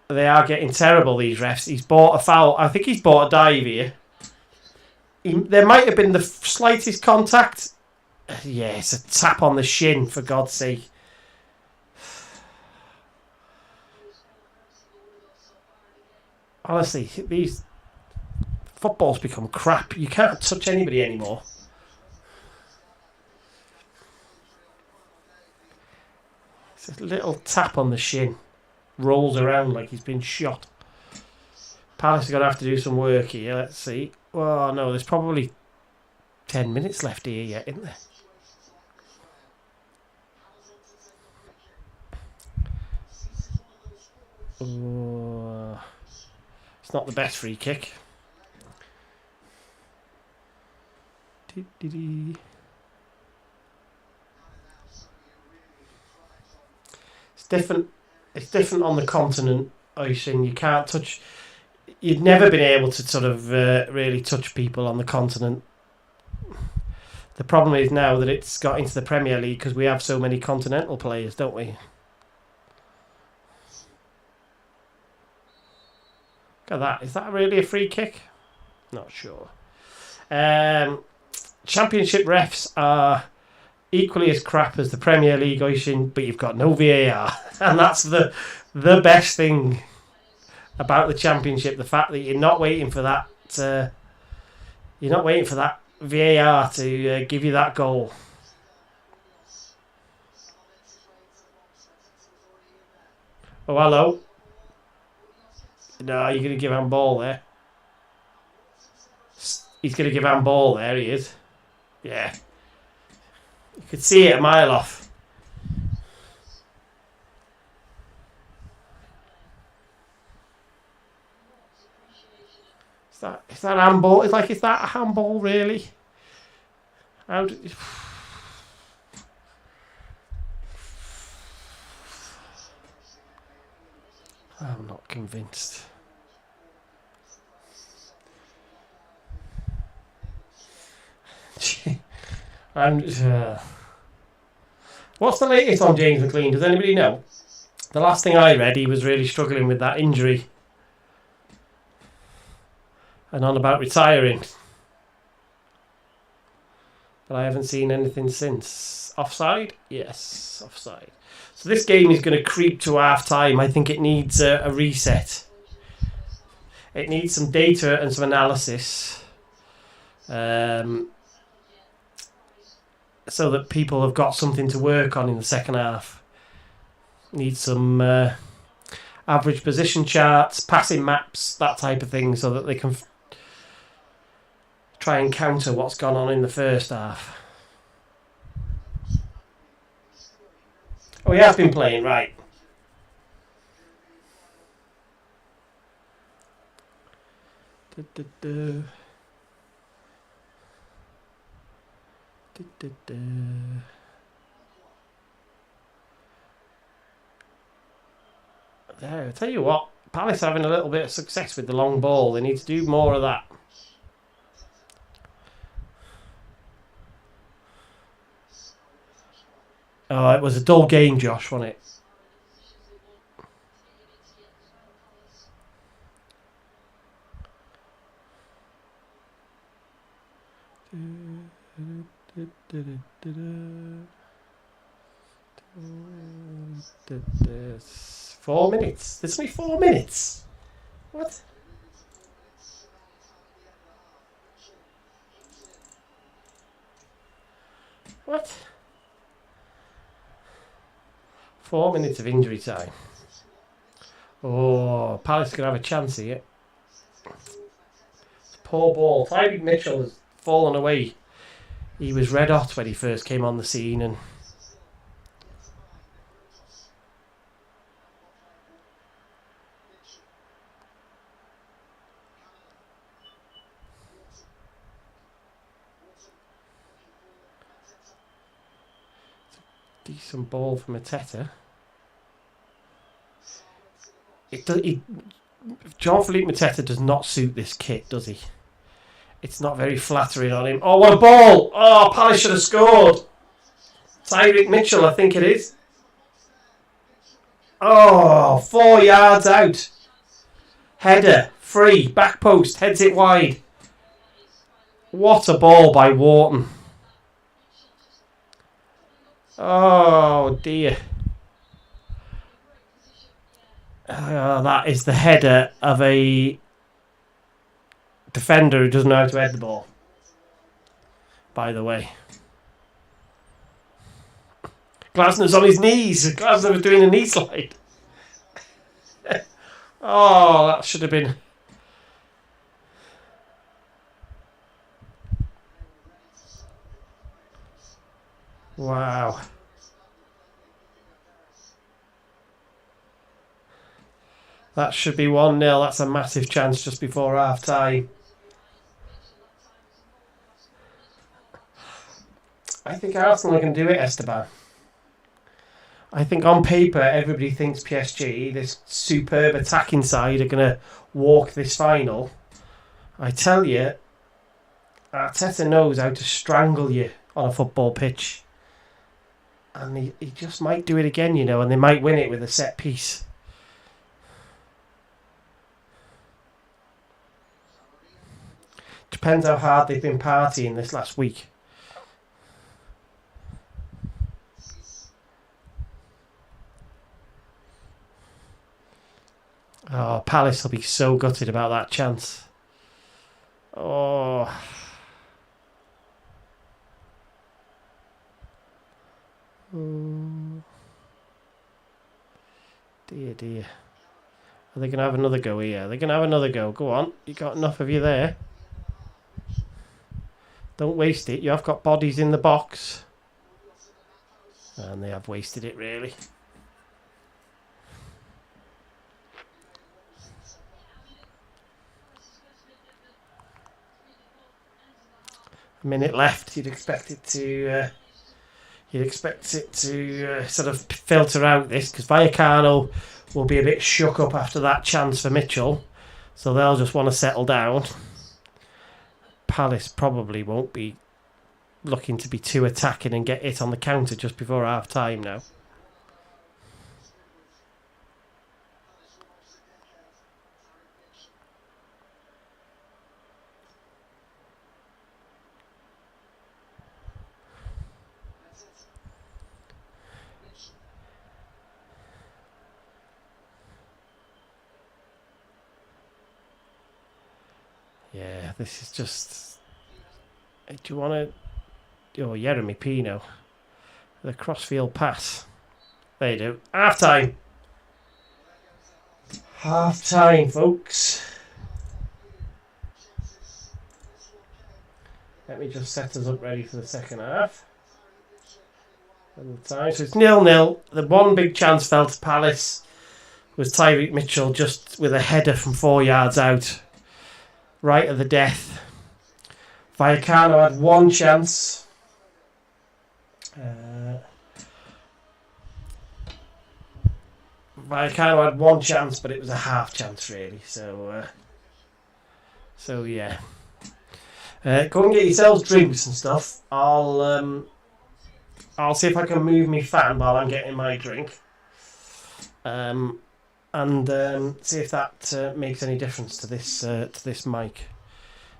They are getting terrible, these refs. He's bought a foul. I think he's bought a dive here. There might have been the slightest contact. Yeah, it's a tap on the shin, for God's sake. Honestly, these Football's become crap. You can't touch anybody anymore. It's a little tap on the shin. Rolls around like he's been shot. Palace are going to have to do some work here. Let's see. Oh, no, there's probably 10 minutes left here yet, isn't there? Oh, it's not the best free kick. It's different. It's different on the continent. Ocean. You can't touch. You've never been able to sort of really touch people on the continent. The problem is now that it's got into the Premier League because we have so many continental players, don't we? Look at that. Is that really a free kick? Not sure. Championship refs are equally as crap as the Premier League, Oishin, but you've got no VAR. And that's the best thing about the Championship, the fact that you're not waiting for that VAR to give you that goal. Oh, hello. No, you're going to give handball there. He's going to give handball there, he is. Yeah. You could see it a mile off. Is that handball? Is that a handball really? How do you... I'm not convinced. What's the latest on James McLean? Does anybody know? The last thing I read, he was really struggling with that injury. And on about retiring. But I haven't seen anything since. Offside? Yes, offside. So this game is going to creep to half-time. I think it needs a reset. It needs some data and some analysis. So that people have got something to work on in the second half. Need some average position charts, passing maps, that type of thing, so that they can try and counter what's gone on in the first half. Oh, he has been playing, right. There, I'll tell you what, Palace having a little bit of success with the long ball. They need to do more of that. Oh, it was a dull game, Josh, wasn't it? There's 4 minutes. There's only 4 minutes. What? What? 4 minutes of injury time. Oh, Palace can have a chance here. Poor ball. Tyreek Mitchell has fallen away. He was red hot when he first came on the scene, and decent ball from Mateta. Jean-Philippe Mateta does not suit this kit, does he? It's not very flattering on him. Oh, what a ball! Oh, Palace should have scored. Tyreek Mitchell, I think it is. Oh, 4 yards out. Header, free, back post, heads it wide. What a ball by Wharton. Oh, dear. That is the header of a defender who doesn't know how to head the ball. By the way. Glasner's on his knees. Glasner was doing a knee slide. Oh, that should have been... Wow. That should be 1-0. That's a massive chance just before half time. I think Arsenal can do it, Esteban. I think on paper everybody thinks PSG, this superb attacking side, are going to walk this final. I tell you, Arteta knows how to strangle you on a football pitch. And he just might do it again, you know, and they might win it with a set piece. Depends how hard they've been partying this last week. Oh, Palace will be so gutted about that chance. Oh. Dear, dear. Are they going to have another go here? They're going to have another go. Go on. You got enough of you there. Don't waste it. You have got bodies in the box. And they have wasted it, really. A minute left. You'd expect it to sort of filter out this, because Vallecano will be a bit shook up after that chance for Mitchell, so they'll just want to settle down. Palace probably won't be looking to be too attacking and get it on the counter just before half time now. Yeah, this is just... Do you want to... Oh, Jeremy Pino. The crossfield pass. There you do. Half time. Half time, folks. Let me just set us up ready for the second half. So it's 0-0. The one big chance fell to Palace was Tyreek Mitchell just with a header from 4 yards out. Right at the death. Vallecano had one chance. Vallecano had one chance, but it was a half chance, really. So yeah. Go and get yourselves drinks and stuff. I'll see if I can move my fan while I'm getting my drink. And see if that makes any difference to this mic,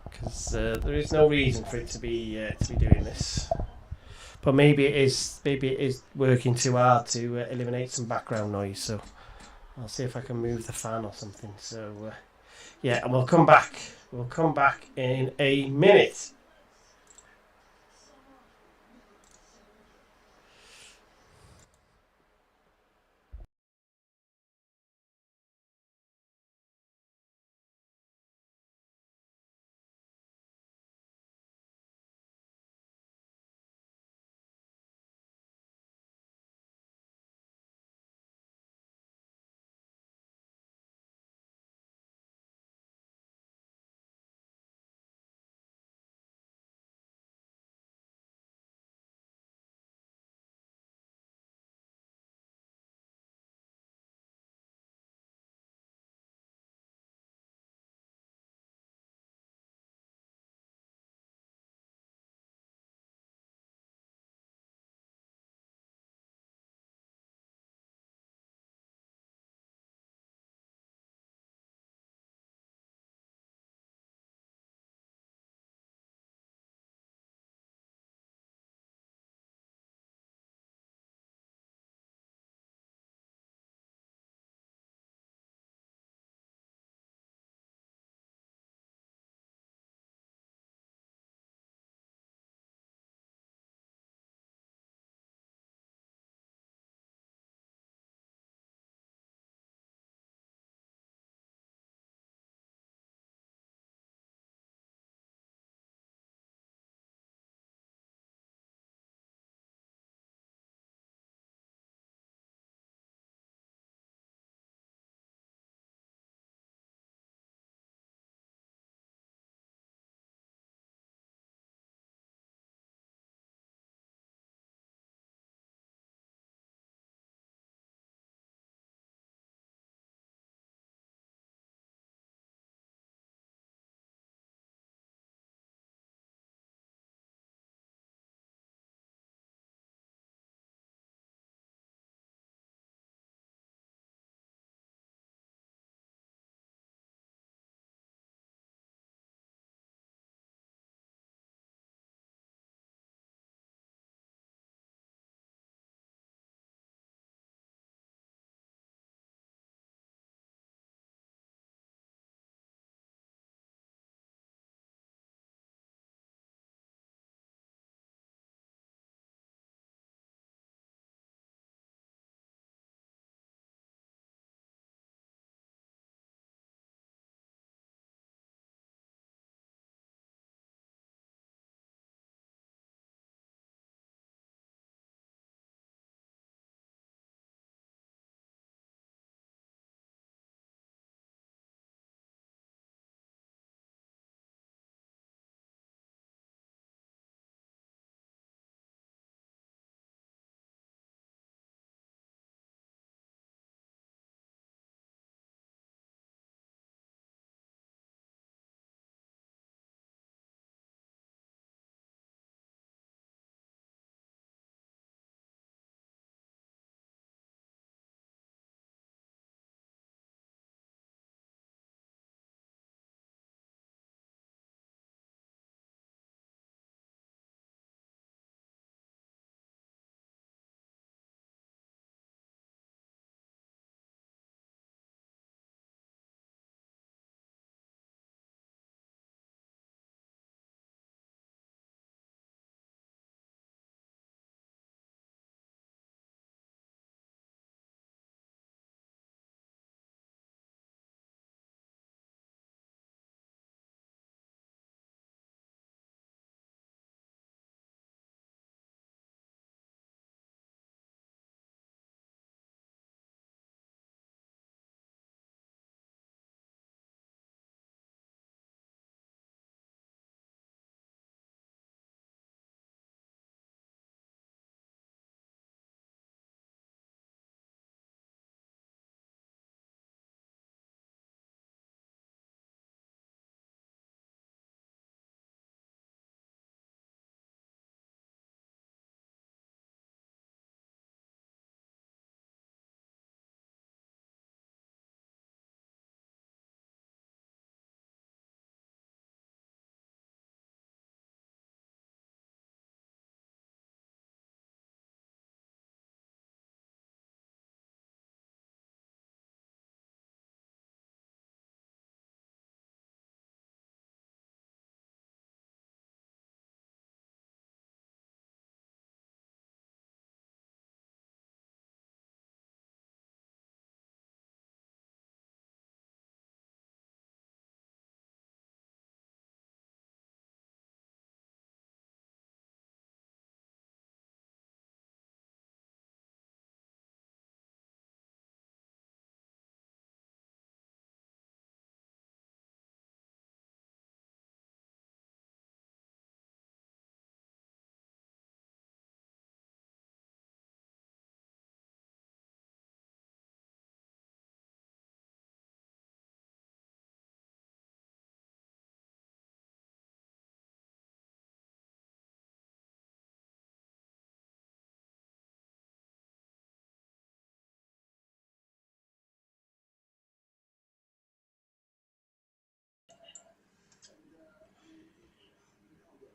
because there is no reason for it to be doing this. But maybe it is working too hard to eliminate some background noise. So I'll see if I can move the fan or something. So yeah, and we'll come back. We'll come back in a minute.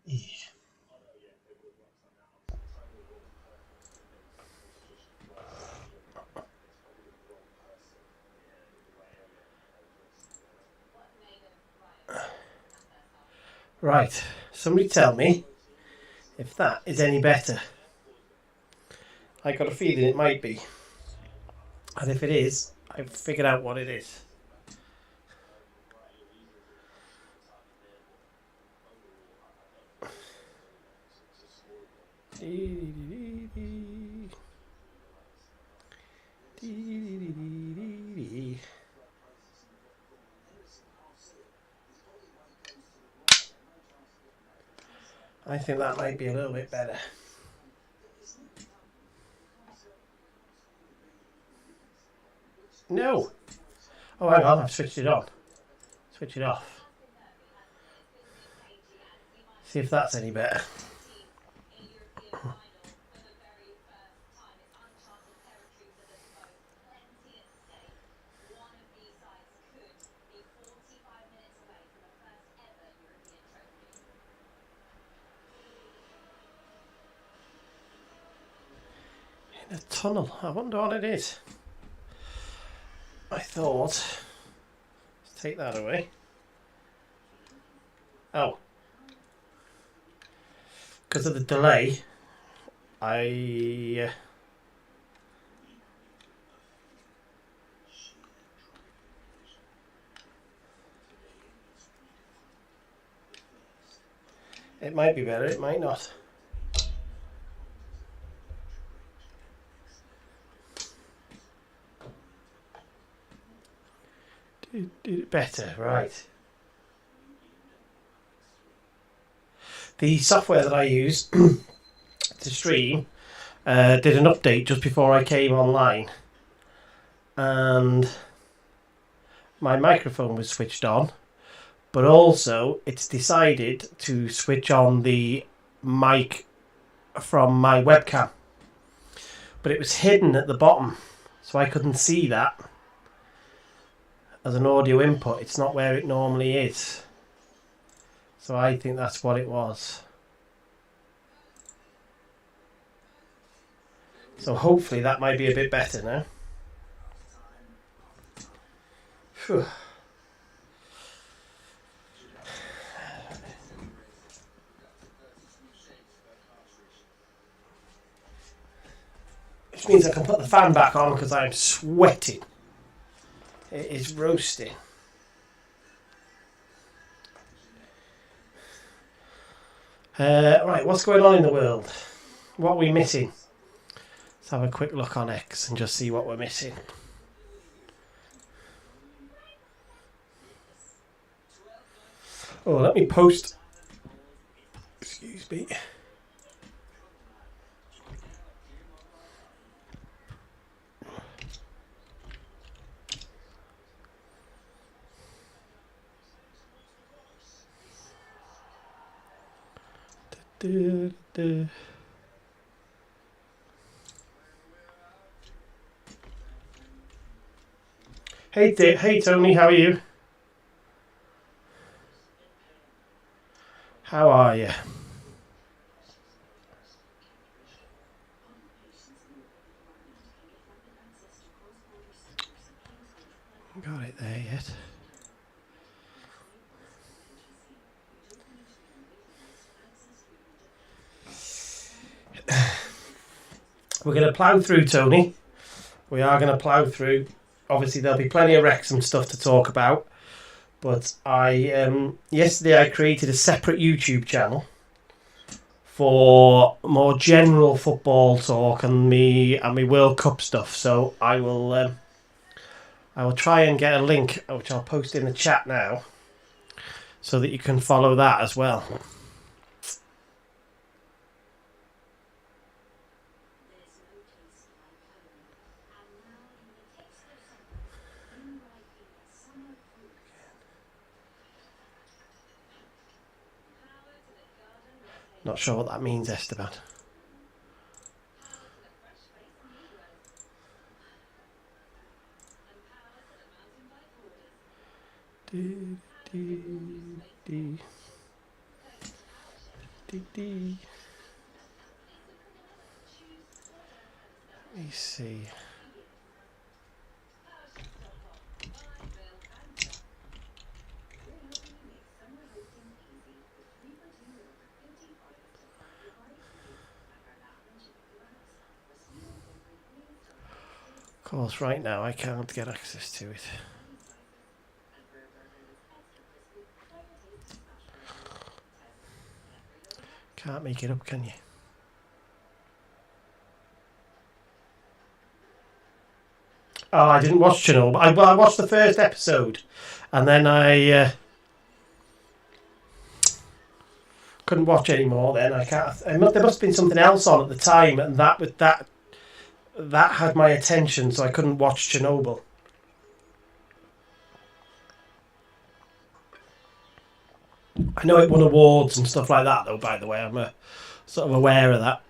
Yeah. Right, somebody tell me if that is any better. I got a feeling it might be. And if it is, I've figured out what it is. I think that might be a little bit better. No. Oh, hang on, I've switched it on. Switch it off. See if that's any better. In a tunnel. I wonder what it is. I thought... Let's take that away. Oh. Because of the delay, it might be better, it might not. Did it better, right. The software that I use to stream did an update just before I came online, and my microphone was switched on, but also it's decided to switch on the mic from my webcam, but it was hidden at the bottom, so I couldn't see that as an audio input. It's not where it normally is, so I think that's what it was. So hopefully that might be a bit better now. Whew. Which means I can put the fan back on because I'm sweating. It is roasting. Right, what's going on in the world? What are we missing? Let's have a quick look on X and just see what we're missing. Oh, let me post. Excuse me. Hey Tony, how are you? How are you? Got it there yet? We're going to plough through, Tony. We are going to plough through. Obviously, there'll be plenty of Wrexham stuff to talk about. But yesterday I created a separate YouTube channel for more general football talk and me World Cup stuff. So I will try and get a link, which I'll post in the chat now, so that you can follow that as well. Not sure what that means, Esteban. me see. Of course, right now I can't get access to it. Can't make it up, can you? Oh, I didn't watch Chernobyl. I watched the first episode, and then I couldn't watch anymore. Then I can't. There must have been something else on at the time, and that had my attention, so I couldn't watch Chernobyl. I know it won awards and stuff like that, though. By the way, I'm sort of aware of that.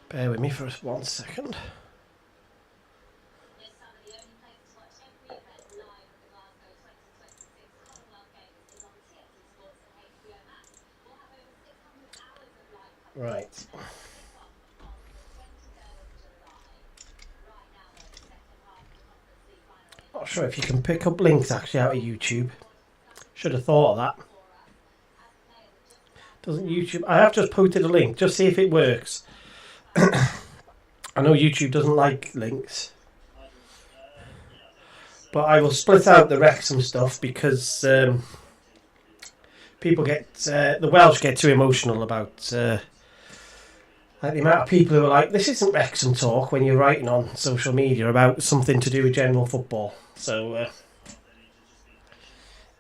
Bear with me for 1 second. Right. Not sure if you can pick up links actually out of YouTube. Should have thought of that. Doesn't YouTube... I have just posted a link. Just see if it works. I know YouTube doesn't like links. But I will split out the Wrexham stuff because people get... the Welsh get too emotional about... like the amount of people who are like, this isn't Wrexham talk when you're writing on social media about something to do with general football. So,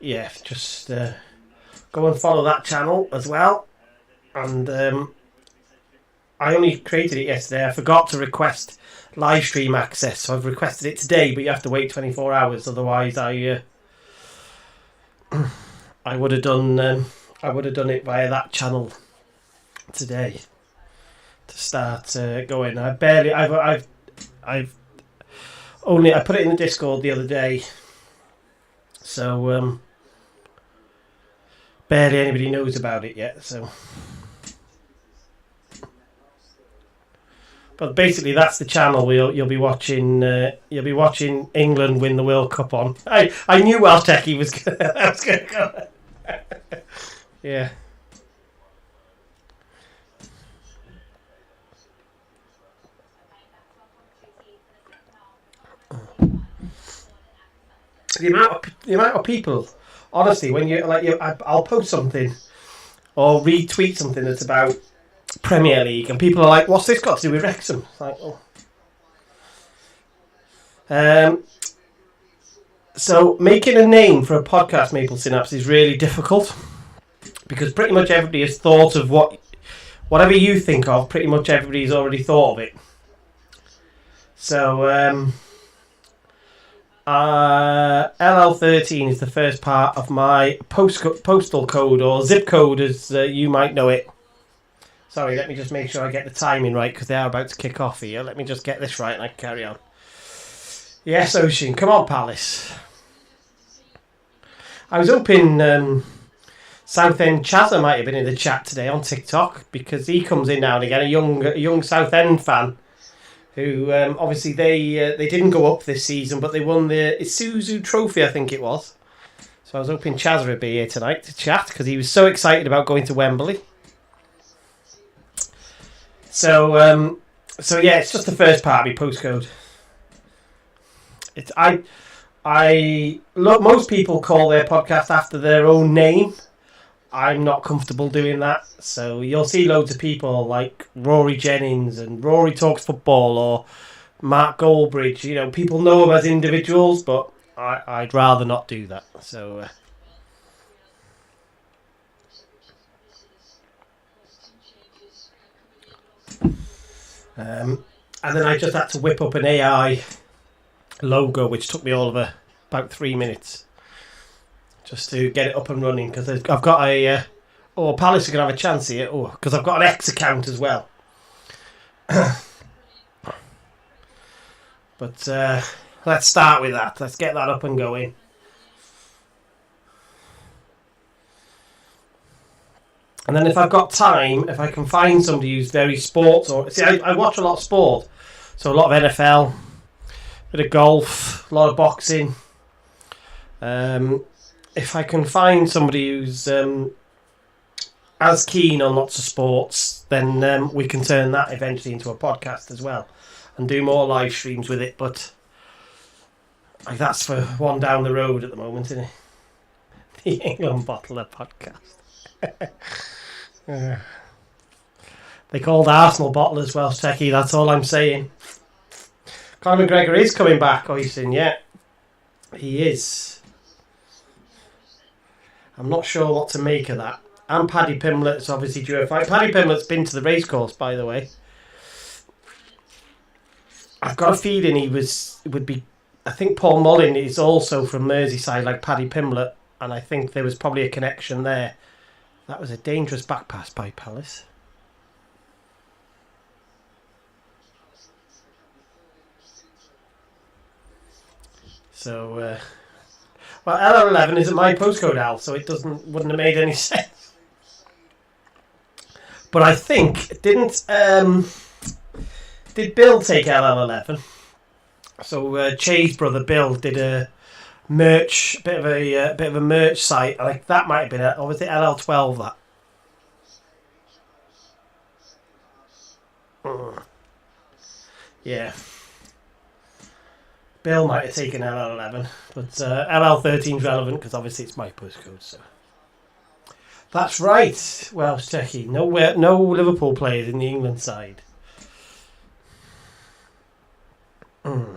yeah, just go and follow that channel as well. And I only created it yesterday. I forgot to request live stream access, so I've requested it today, but you have to wait 24 hours. Otherwise, I would have done it via that channel today. To start going. I put it in the Discord the other day, so barely anybody knows about it yet. So, but basically, that's the channel you'll be watching. You'll be watching England win the World Cup on. I knew Welsh Techie was going to go. Yeah. The amount of people, honestly, when I'll post something or retweet something that's about Premier League, and people are like, "What's this got to do with Wrexham?" It's like, oh. So making a name for a podcast, Maple Synapse, is really difficult because pretty much everybody has thought of whatever you think of. Pretty much everybody's already thought of it. So. LL13 is the first part of my postal code, or zip code as you might know it. Sorry, let me just make sure I get the timing right because they are about to kick off here. Let me just get this right and I can carry on. Yes, Ocean, come on, Palace. I was hoping Southend Chazza might have been in the chat today on TikTok because he comes in now and again, a young Southend fan. Who obviously they didn't go up this season, but they won the Isuzu Trophy, I think it was. So I was hoping Chazza would be here tonight to chat because he was so excited about going to Wembley. So yeah, it's just the first part of my postcode. Look, most people call their podcast after their own name. I'm not comfortable doing that, so you'll see loads of people like Rory Jennings and Rory Talks Football or Mark Goldbridge. You know, people know them as individuals, but I'd rather not do that. So, and then I just had to whip up an AI logo, which took me all of about 3 minutes. Just to get it up and running because I've got a Oh, Palace are going to have a chance here. Oh, because I've got an X account as well. But let's start with that. Let's get that up and going. And then if I've got time, if I can find somebody who's very sports... I watch a lot of sport. So a lot of NFL, a bit of golf, a lot of boxing. If I can find somebody who's as keen on lots of sports, then we can turn that eventually into a podcast as well and do more live streams with it. But that's for one down the road at the moment, isn't it? The England Bottler podcast. They called Arsenal bottlers Welsh Techie, that's all I'm saying. Conor McGregor is coming back, Oisin, yeah. He is. I'm not sure what to make of that. And Paddy Pimblett's obviously due a fight. Paddy Pimblett's been to the racecourse, by the way. I've got a feeling would be... I think Paul Mullin is also from Merseyside, like Paddy Pimblett, and I think there was probably a connection there. That was a dangerous back pass by Palace. So, well, LL11 isn't my postcode, Al, so it wouldn't have made any sense. But I think did Bill take LL11? So Che's brother Bill did a bit of a merch site. Like that might have been it, or was it LL12 that? Yeah. Bill might have taken LL11, but LL13 is relevant because obviously it's my postcode. So that's right, Welsh Techie. No Liverpool players in the England side. I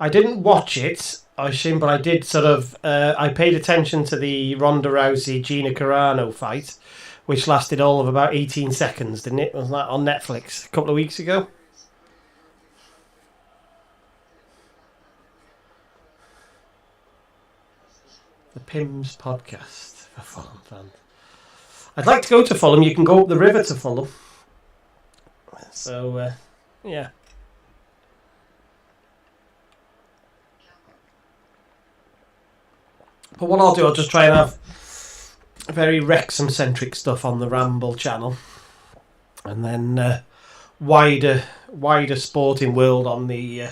didn't watch it, but I did sort of. I paid attention to the Ronda Rousey Gina Carano fight, which lasted all of about 18 seconds, didn't it? Was that on Netflix a couple of weeks ago? The Pims podcast for Fulham fans. I'd like to go to Fulham. You can go up the river to Fulham. So, yeah. But what I'll do, I'll just try and have very Wrexham-centric stuff on the Ramble channel. And then wider sporting world on the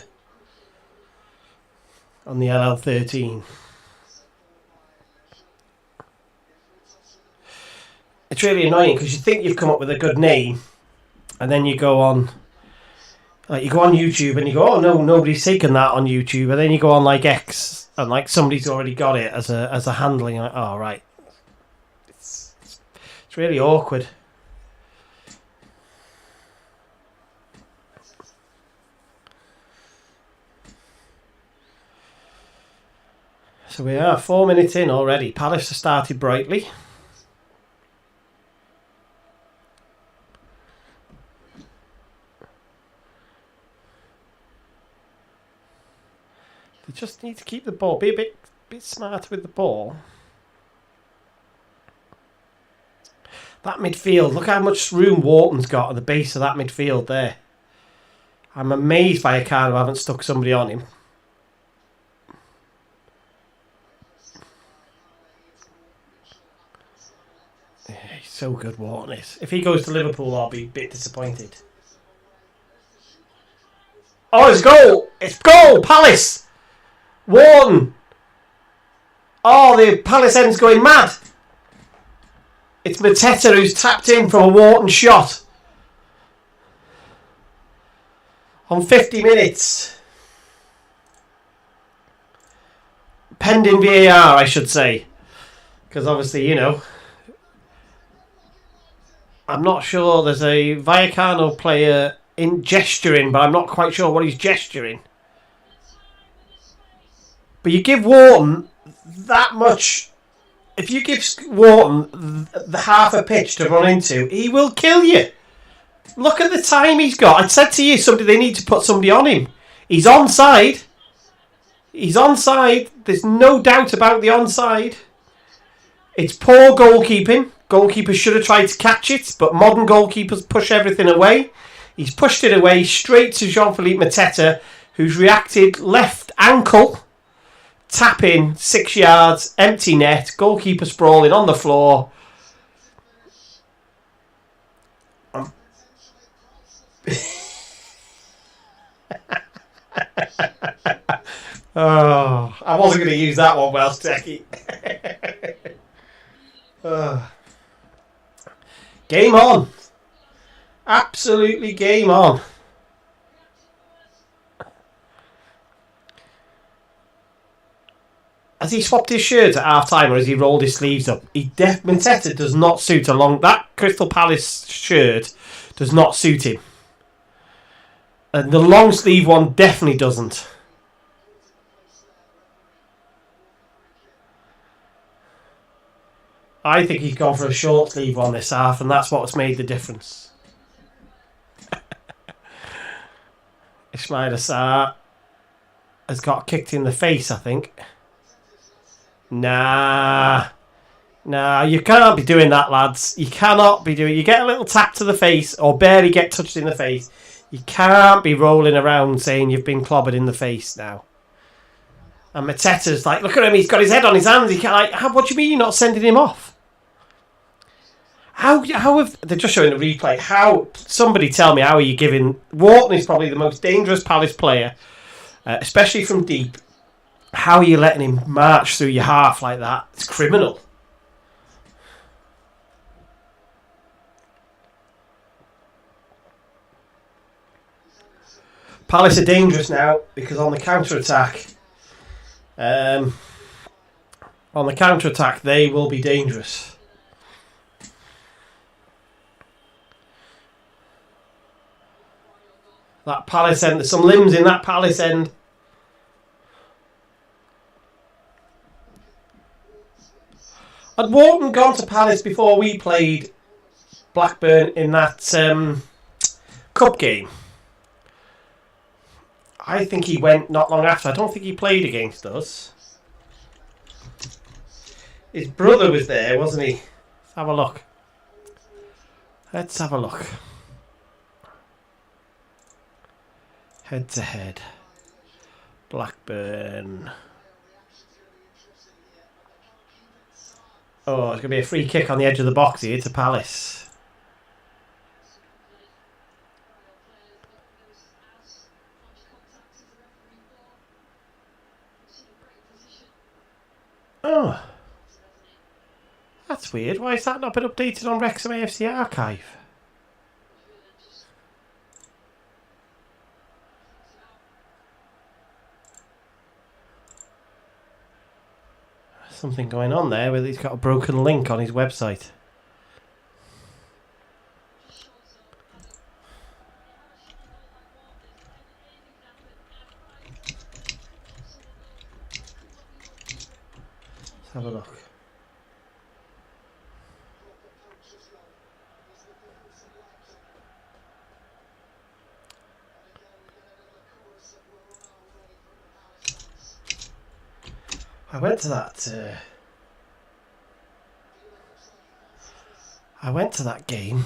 LL13. It's really annoying because you think you've come up with a good name, and then you go on YouTube and you go, oh no, nobody's taken that on YouTube, and then you go on like X and like somebody's already got it as a handling. Like, oh right, it's really awkward. So we are 4 minutes in already. Palace has started brightly. They just need to keep the ball. Be a bit smarter with the ball. That midfield. Look how much room Wharton's got at the base of that midfield there. I'm amazed Vallecano haven't stuck somebody on him. Yeah, he's so good, Wharton is. If he goes to Liverpool, I'll be a bit disappointed. Oh, it's goal! It's goal! Palace! Wharton! Oh, the Palace end's going mad. It's Mateta who's tapped in from a Wharton shot. On 50 minutes. Pending VAR, I should say. Because obviously, you know, I'm not sure. There's a Vallecano player in gesturing, but I'm not quite sure what he's gesturing. But you give Wharton that much. If you give Wharton the half a pitch to run into, he will kill you. Look at the time he's got. I said to you, they need to put somebody on him. He's onside. He's onside. There's no doubt about the onside. It's poor goalkeeping. Goalkeepers should have tried to catch it, but modern goalkeepers push everything away. He's pushed it away straight to Jean-Philippe Mateta, who's reacted left ankle, tap in, 6 yards, empty net, goalkeeper sprawling on the floor. Oh, I wasn't going to use that one, Welsh Techie. Game on. Absolutely game on. Has he swapped his shirt at half time, or has he rolled his sleeves up? Mateta does not suit that Crystal Palace shirt does not suit him. And the long sleeve one definitely doesn't. I think he's gone for a short sleeve on this half, and that's what's made the difference. Ismail Assar has got kicked in the face, I think. Nah, you can't be doing that, lads. You cannot be doing. You get a little tap to the face, or barely get touched in the face. You can't be rolling around saying you've been clobbered in the face now. And Mateta's like, look at him. He's got his head on his hands. He can't. What do you mean you're not sending him off? How have they're just showing the replay? How somebody tell me how are you giving Wharton is probably the most dangerous Palace player, especially from deep. How are you letting him march through your half like that? It's criminal. Palace are dangerous now because on the counter-attack, they will be dangerous. That Palace end, there's some limbs in that Palace end. Had Wharton gone to Palace before we played Blackburn in that cup game? I think he went not long after. I don't think he played against us. His brother was there, wasn't he? Let's have a look. Let's have a look. Head to head. Blackburn. Oh, it's going to be a free kick on the edge of the box here to Palace. Oh. That's weird. Why has that not been updated on Wrexham AFC Archive? Something going on there where he's got a broken link on his website. Let's have a look. I went to that game.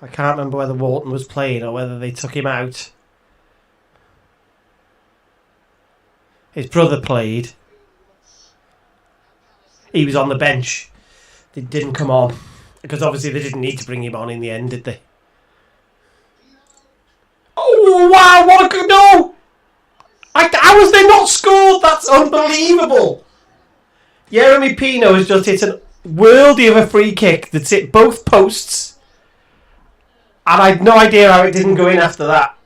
I can't remember whether Wharton was playing or whether they took him out. His brother played. He was on the bench. They didn't come on. Because obviously they didn't need to bring him on in the end, did they? Oh, wow, what a good... No! How has they not scored? That's unbelievable. Jeremy Pino has just hit a worldie of a free kick that's hit both posts. And I had no idea how it didn't go in after that.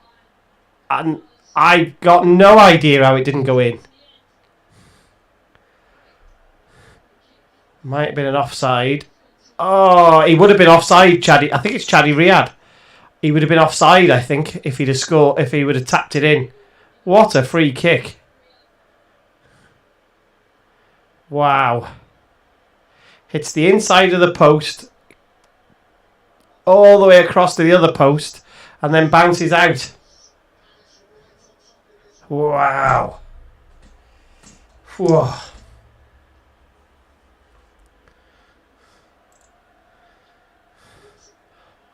And I got no idea how it didn't go in. Might have been an offside. Oh, he would have been offside, Chaddy. I think it's Chaddy Riyad. He would have been offside, I think, if he'd have scored, if he would have tapped it in. What a free kick. Wow. Hits the inside of the post. All the way across to the other post. And then bounces out. Wow. Whoa.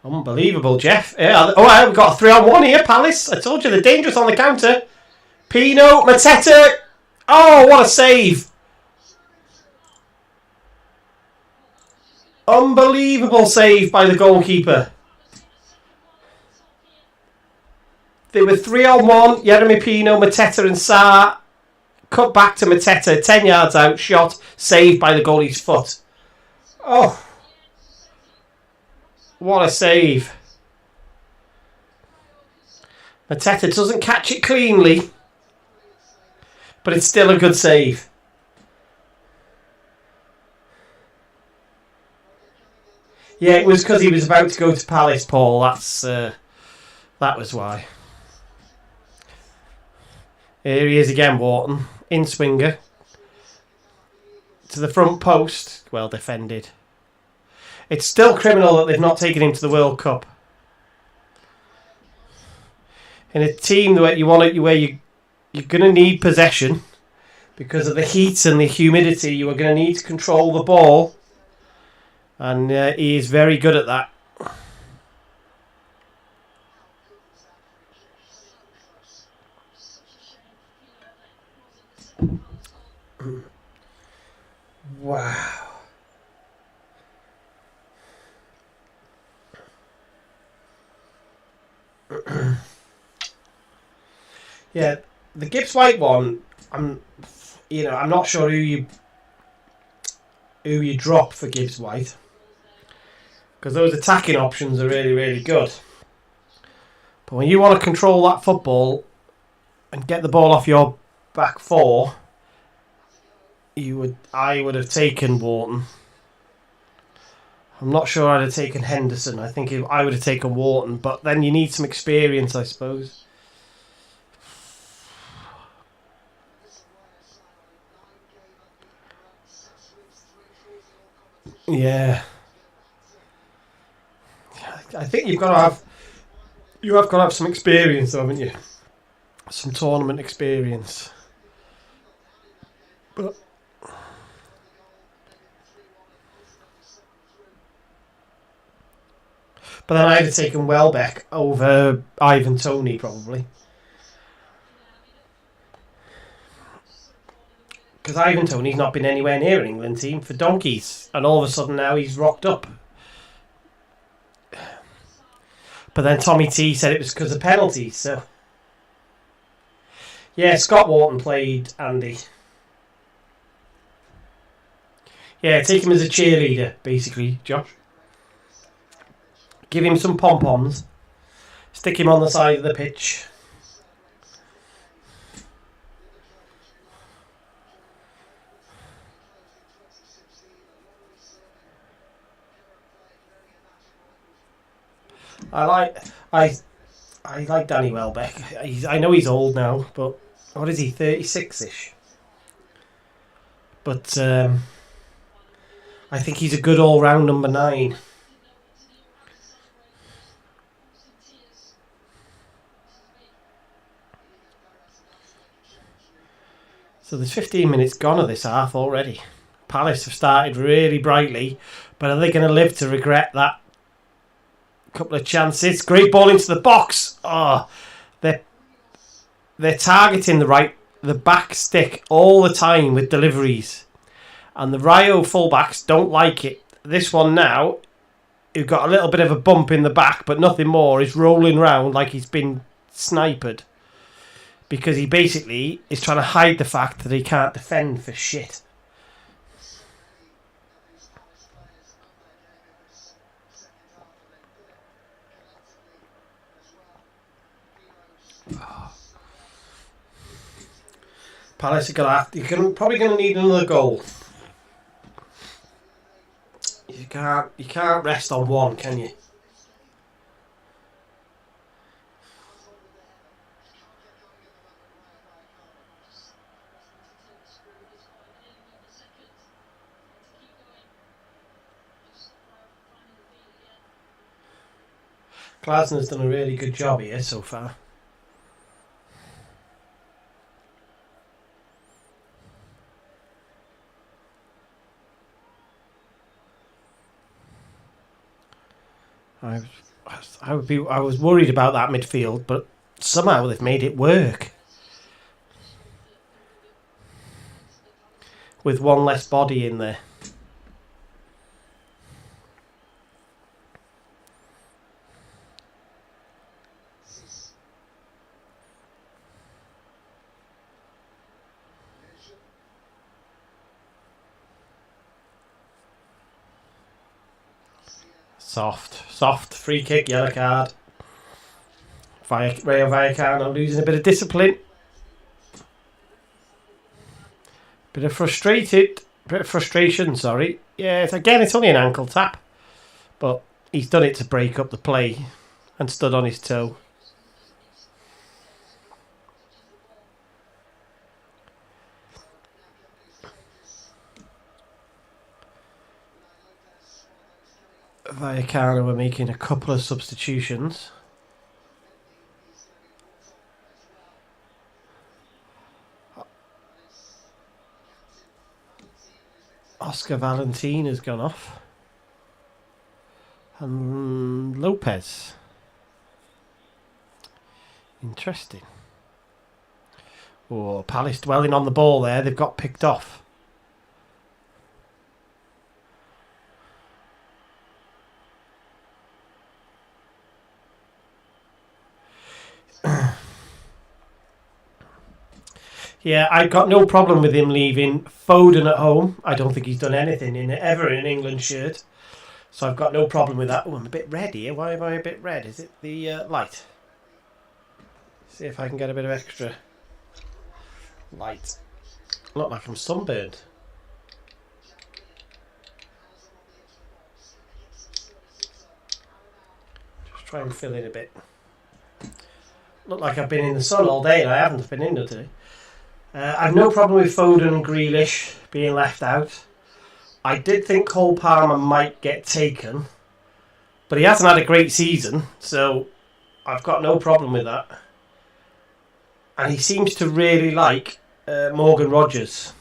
Unbelievable, Jeff. Yeah, oh, we've got a 3-on-1 here, Palace. I told you they're dangerous on the counter. Pino, Mateta. Oh, what a save. Unbelievable save by the goalkeeper. They were 3-on-1. Jeremy Pino, Mateta and Sarr. Cut back to Mateta. 10 yards out. Shot. Saved by the goalie's foot. Oh. What a save. Mateta doesn't catch it cleanly. But it's still a good save. Yeah, it was because he was about to go to Palace, Paul. That was why. Here he is again, Wharton. In swinger. To the front post. Well defended. It's still criminal that they've not taken him to the World Cup. In a team where you're going to need possession because of the heat and the humidity, you are going to need to control the ball. And he is very good at that. Wow. Yeah, the Gibbs White one, I'm not sure who you drop for Gibbs White, because those attacking options are really, really good. But when you want to control that football and get the ball off your back four, I would have taken Wharton. I'm not sure I'd have taken Henderson. I think I would have taken Wharton, but then you need some experience, I suppose. Yeah. I think you have got to have some experience, though, haven't you? Some tournament experience. But then I'd have taken Welbeck over Ivan Toney, probably. Because Ivan Toney's not been anywhere near an England team for donkeys. And all of a sudden now he's rocked up. But then Tommy T said it was because of penalties, so... Yeah, Scott Wharton played Andy. Yeah, take him as a cheerleader, basically, Josh. Give him some pom-poms. Stick him on the side of the pitch. I like Danny Welbeck. I know he's old now, but what is he, 36-ish? But I think he's a good all-round number 9. So there's 15 minutes gone of this half already. Palace have started really brightly, but are they going to live to regret that? Couple of chances. Great ball into the box. Oh, they're targeting the back stick all the time with deliveries, and the Rayo fullbacks don't like it. This one now, who got a little bit of a bump in the back, but nothing more, is rolling round like he's been sniped, because he basically is trying to hide the fact that he can't defend for shit. Palace are probably going to need another goal. You can't rest on one, can you? Glasner's done a really good job here so far. I was worried about that midfield, but somehow they've made it work. With one less body in there. Soft, free kick, yellow card. Rayo Vallecano losing a bit of discipline. Bit of frustration, sorry. Yeah, it's only an ankle tap. But he's done it to break up the play and stood on his toe. Vallecano were making a couple of substitutions. Oscar Valentin has gone off. And Lopez. Interesting. Oh, Palace dwelling on the ball there. They've got picked off. Yeah, I've got no problem with him leaving. Foden at home. I don't think he's done anything ever in an England shirt. So I've got no problem with that. Oh, I'm a bit red here. Why am I a bit red? Is it the light? See if I can get a bit of extra light. Look like I'm sunburned. Just try and fill in a bit. Look like I've been in the sun all day and I haven't been in today. I've no problem with Foden and Grealish being left out. I did think Cole Palmer might get taken, but he hasn't had a great season, so I've got no problem with that. And he seems to really like Morgan Rogers.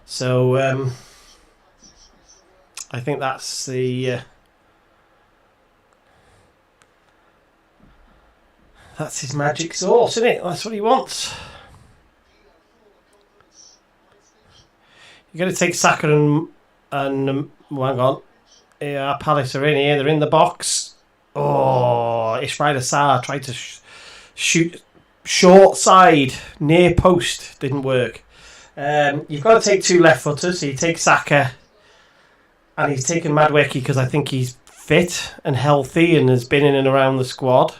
So I think that's the... that's his magic sauce, isn't it? That's what he wants. You've got to take Saka and hang on. Yeah, Palace are in here. They're in the box. Oh, Ismaila Sarr tried to shoot short side, near post. Didn't work. You've got to take two left footers. So you take Saka, and he's taken Madueke because I think he's fit and healthy and has been in and around the squad.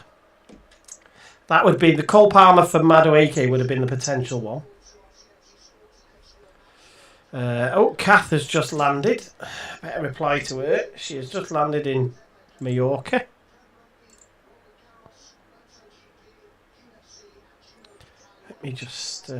That would be the Cole Palmer for Madueke would have been the potential one. Kath has just landed. Better reply to her. She has just landed in Mallorca. Let me just...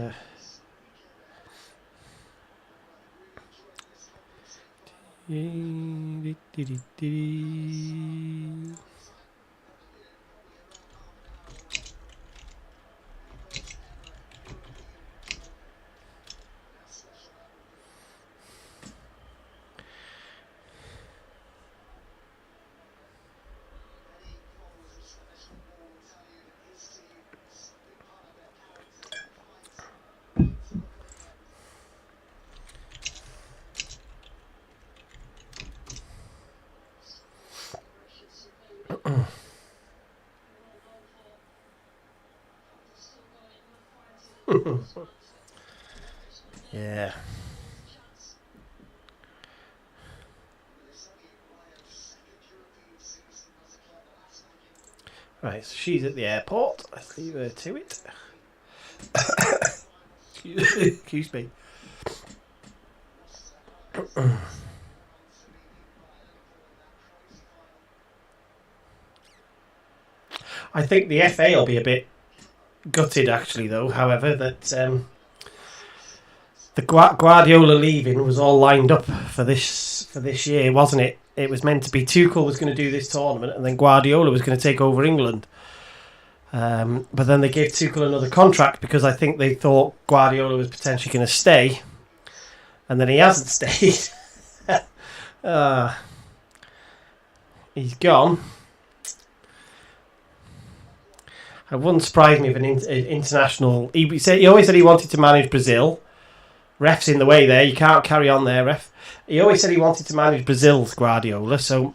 yeah. Right, so she's at the airport. Let's leave her to it. Excuse me. I think the FA will be a bit gutted, actually, though. However, that the Guardiola leaving was all lined up for this year, wasn't it? It was meant to be Tuchel was going to do this tournament, and then Guardiola was going to take over England. But then they gave Tuchel another contract because I think they thought Guardiola was potentially going to stay, and then he hasn't stayed. He's gone. It wouldn't surprise me if an international... He always said he wanted to manage Brazil. Ref's in the way there. You can't carry on there, ref. He always said he wanted to manage Brazil's Guardiola. So,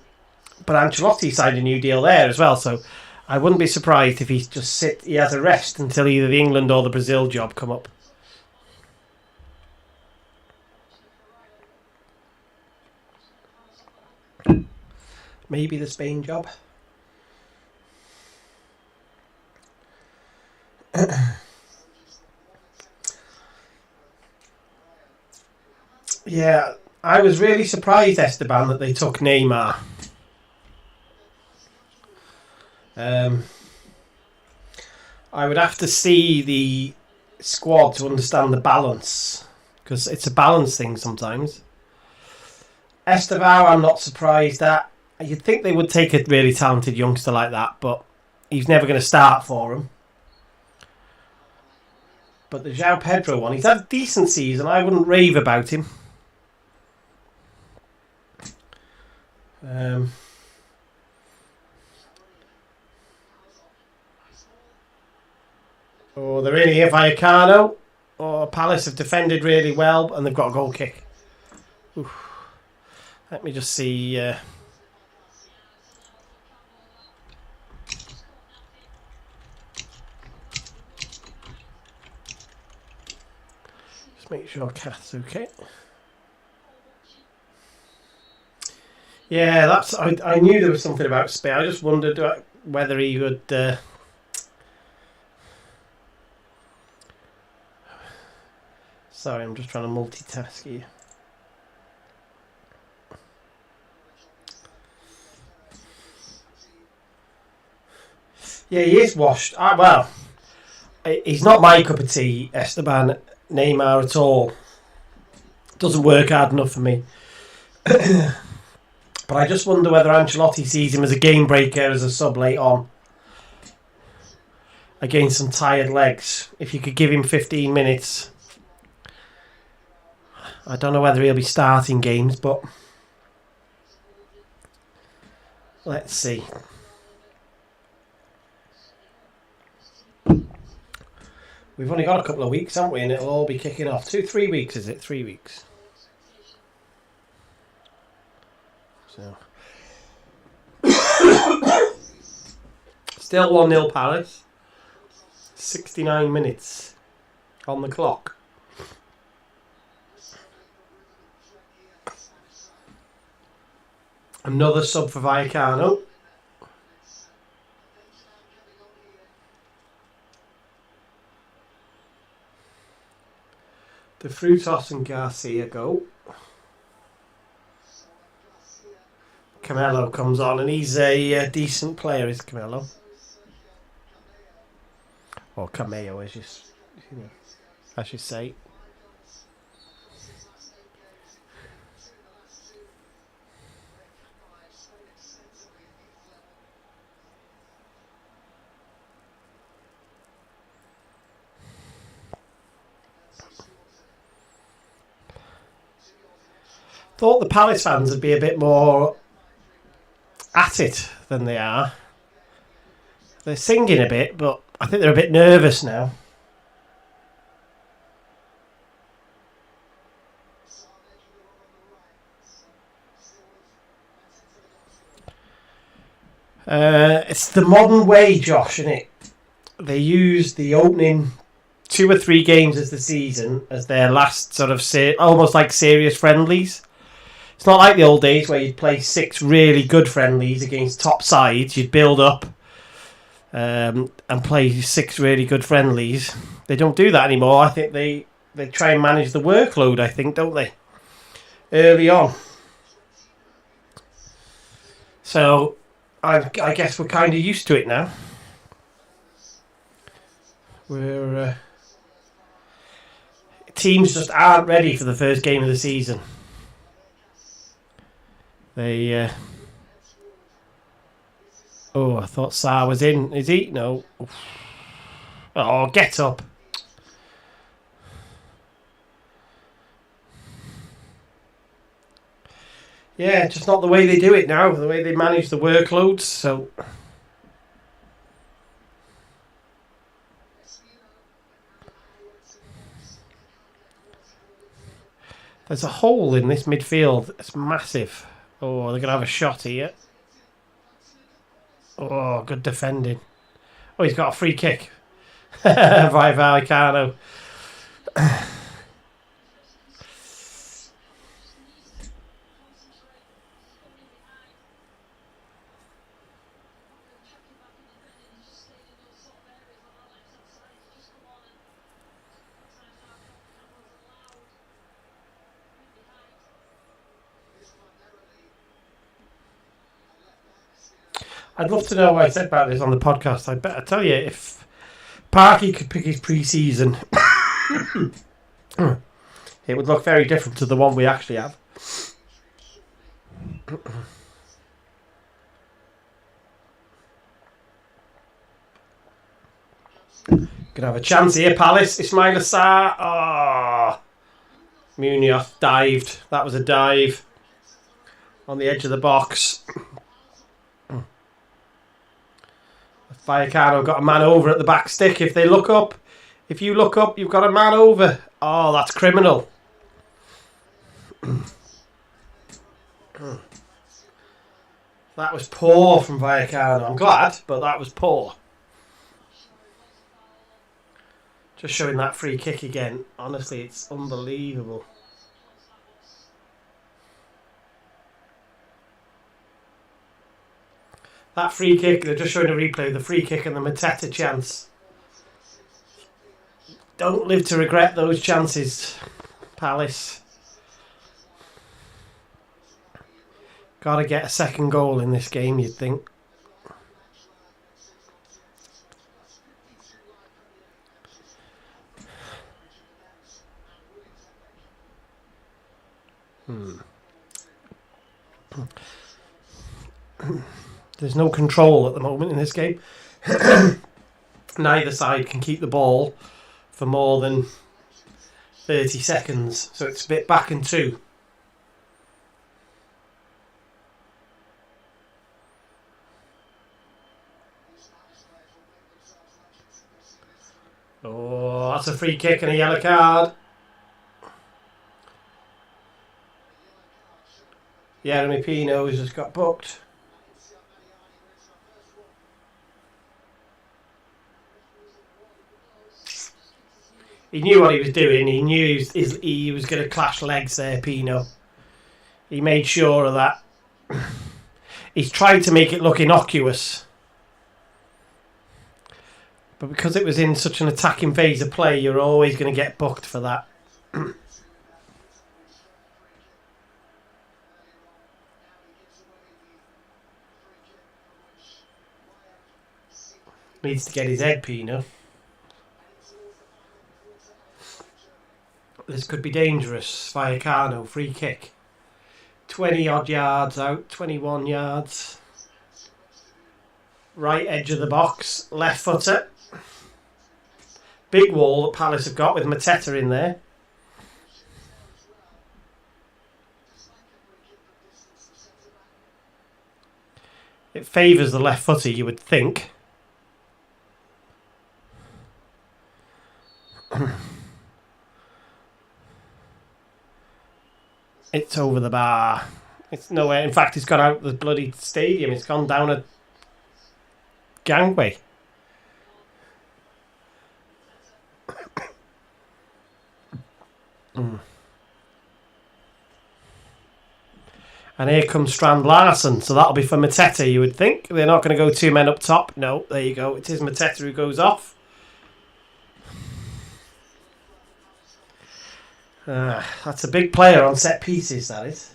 but Ancelotti signed a new deal there as well. So I wouldn't be surprised if he has a rest until either the England or the Brazil job come up. Maybe the Spain job. Yeah, I was really surprised, Esteban, that they took Neymar. I would have to see the squad to understand the balance, because it's a balance thing sometimes. Estevao, I'm not surprised at. You'd think they would take a really talented youngster like that, but he's never going to start for them. But the João Pedro one, he's had a decent season. I wouldn't rave about him. They're in here, Vallecano. Palace have defended really well, and they've got a goal kick. Oof. Let me just see. Just make sure Kath's okay. Yeah, that's. I knew there was something about Spain. I just wondered whether he would. Sorry, I'm just trying to multitask here. Yeah, he is washed. Well, he's not my cup of tea, Esteban Neymar, at all. Doesn't work hard enough for me. But I just wonder whether Ancelotti sees him as a game breaker, as a sub late on. Against some tired legs. If you could give him 15 minutes. I don't know whether he'll be starting games, but let's see. We've only got a couple of weeks, haven't we? And it'll all be kicking off. 3 weeks, is it? 3 weeks. So still 1-0 Palace. 69 minutes on the clock. Another sub for Vallecano. De Frutos and Garcia go. Camelo comes on, and he's a decent player, is Camelo. Or Cameo, as you say. Thought the Palace fans would be a bit more at it than they are. They're singing a bit, but I think they're a bit nervous now. It's the modern way, Josh, isn't it? They use the opening 2 or 3 games of the season as their last sort of almost like serious friendlies. It's not like the old days where you'd play 6 really good friendlies against top sides. You'd build up and play 6 really good friendlies. They don't do that anymore. I think they try and manage the workload, I think, don't they? Early on. So I guess we're kind of used to it now. Teams just aren't ready for the first game of the season. I thought Sarr was in. Is he? No. Oh, get up. Yeah, just not the way they do it now, the way they manage the workloads. So there's a hole in this midfield. It's massive. Oh, they're going to have a shot here. Oh, good defending. Oh, he's got a free kick. Rayo Vallecano. I'd love to know what I said about this on the podcast. I better tell you, if Parky could pick his pre-season, it would look very different to the one we actually have. Gonna have a chance here, Palace. Ismail Assar. Oh, Munoz dived. That was a dive on the edge of the box. Vallecano got a man over at the back stick. If you look up, you've got a man over. Oh, that's criminal. That was poor from Vallecano. I'm glad, but that was poor. Just showing that free kick again. Honestly, it's unbelievable. That free kick, they're just showing a replay of the free kick and the Mateta chance. Don't live to regret those chances, Palace. Got to get a second goal in this game, you'd think. There's no control at the moment in this game. Neither side can keep the ball for more than 30 seconds, so it's a bit back and two. Oh, that's a free kick and a yellow card. Jeremy Pino has just got booked. He knew what he was doing. He knew he was going to clash legs there, Pino. He made sure of that. He's tried to make it look innocuous. But because it was in such an attacking phase of play, you're always going to get booked for that. Needs to get his head, Pino. This could be dangerous. Vallecano, free kick. 20 odd yards out, 21 yards. Right edge of the box, left footer. Big wall that Palace have got with Mateta in there. It favours the left footer, you would think. It's over the bar. It's nowhere. In fact, it's gone out the bloody stadium. It's gone down a gangway. And here comes Strand Larsen. So that'll be for Mateta, you would think. They're not going to go two men up top. No, there you go. It is Mateta who goes off. That's a big player on set pieces, that is.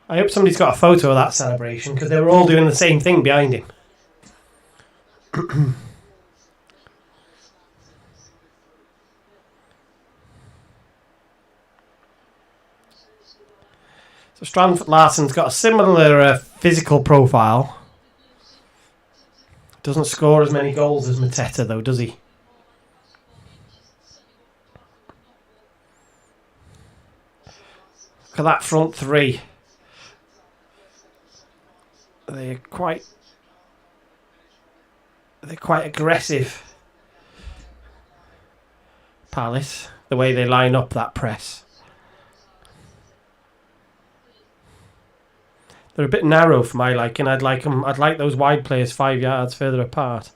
I hope somebody's got a photo of that celebration because they were all doing the same thing behind him. So Strand Larsen's got a similar physical profile. Doesn't score as many goals as Mateta, though, does he? Look at that front three. They're quite aggressive. Palace, the way they line up that press. They're a bit narrow for my liking. I'd like those wide players 5 yards further apart.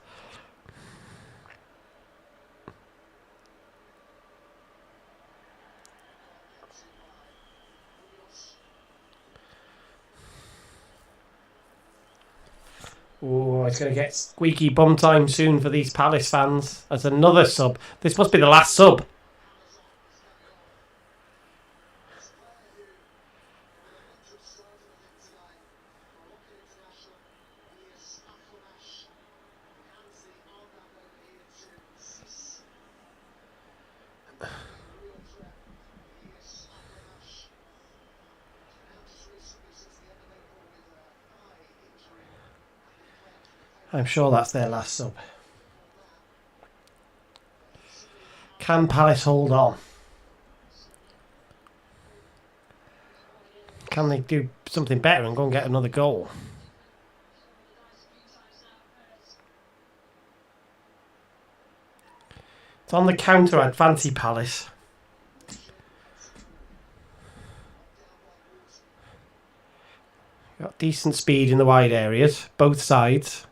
Oh, it's going to get squeaky bum time soon for these Palace fans. That's another sub. This must be the last sub. I'm sure that's their last sub. Can Palace hold on? Can they do something better and go and get another goal? It's on the counter. I'd fancy Palace. Got decent speed in the wide areas, both sides.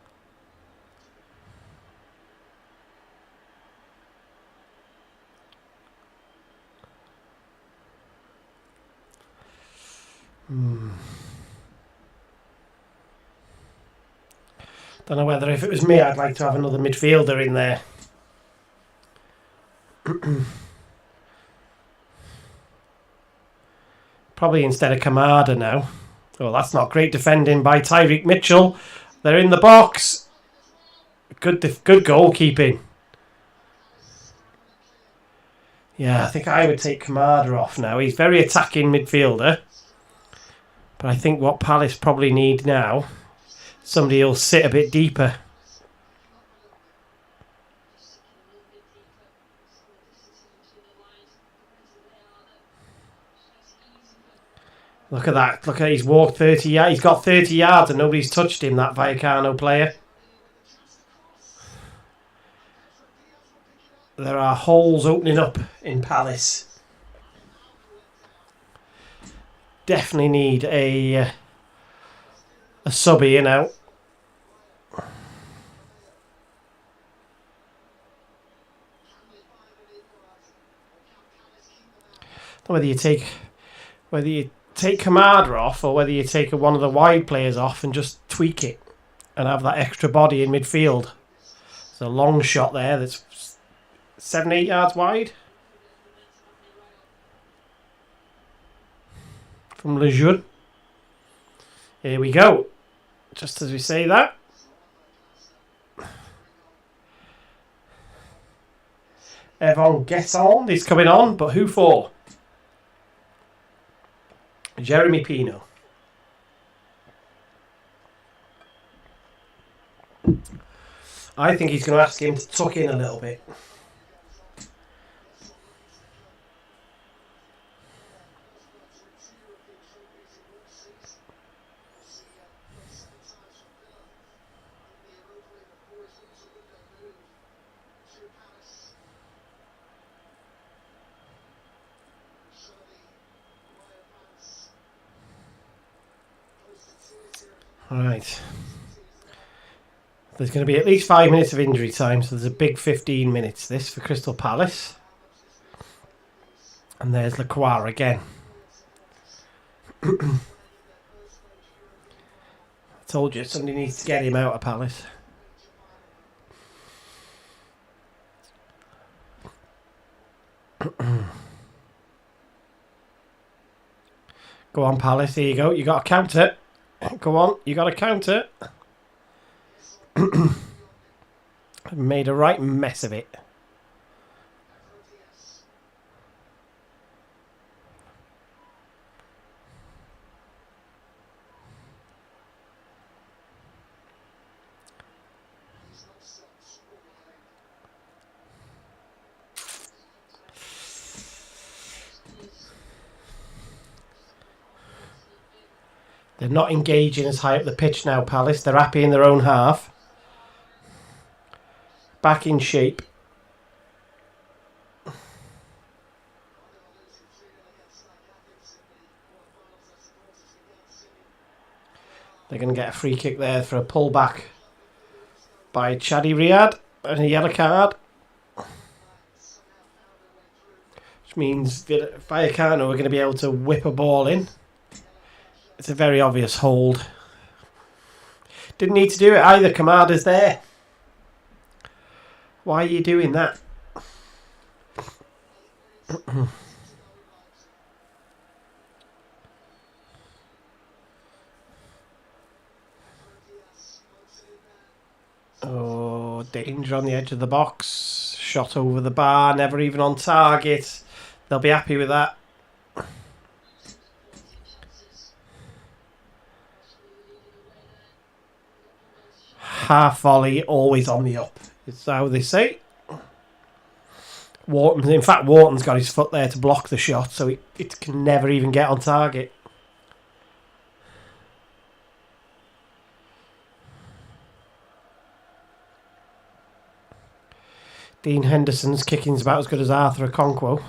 Don't know whether if it was me I'd like to have another midfielder in there. Probably instead of Kamada now. Oh, that's not great defending by Tyreek Mitchell. They're in the box. Good goalkeeping. Yeah, I think I would take Kamada off now. He's very attacking midfielder. But I think what Palace probably need now, somebody who'll sit a bit deeper. Look at that. Look at he's walked 30 yards. He's got 30 yards and nobody's touched him, that Vallecano player. There are holes opening up in Palace. Definitely need a sub here now. Whether you take Kamada off or whether you take one of the wide players off and just tweak it and have that extra body in midfield. There's a long shot there that's 7-8 yards wide from Lejeune. Here we go. Just as we say that. Evan Guesson is coming on, but who for? Jeremy Pino. I think he's going to ask him to tuck in a little bit. Right. There's going to be at least 5 minutes of injury time, so there's a big 15 minutes this for Crystal Palace. And there's Lacroix again. I told you somebody needs to get him out of Palace. Go on, Palace. Here you go. You got to counter. Go on. You got to counter. Made a right mess of it. They're not engaging as high up the pitch now, Palace. They're happy in their own half. Back in shape. They're going to get a free kick there for a pullback by Chadi Riyad and a yellow card. Which means Vallecano are going to be able to whip a ball in. It's a very obvious hold. Didn't need to do it either. Kamada's there. Why are you doing that? Oh, danger on the edge of the box. Shot over the bar, never even on target. They'll be happy with that. Half volley, always on the up. It's how they say. In fact, Wharton's got his foot there to block the shot, so it can never even get on target. Dean Henderson's kicking's about as good as Arthur Okonkwo.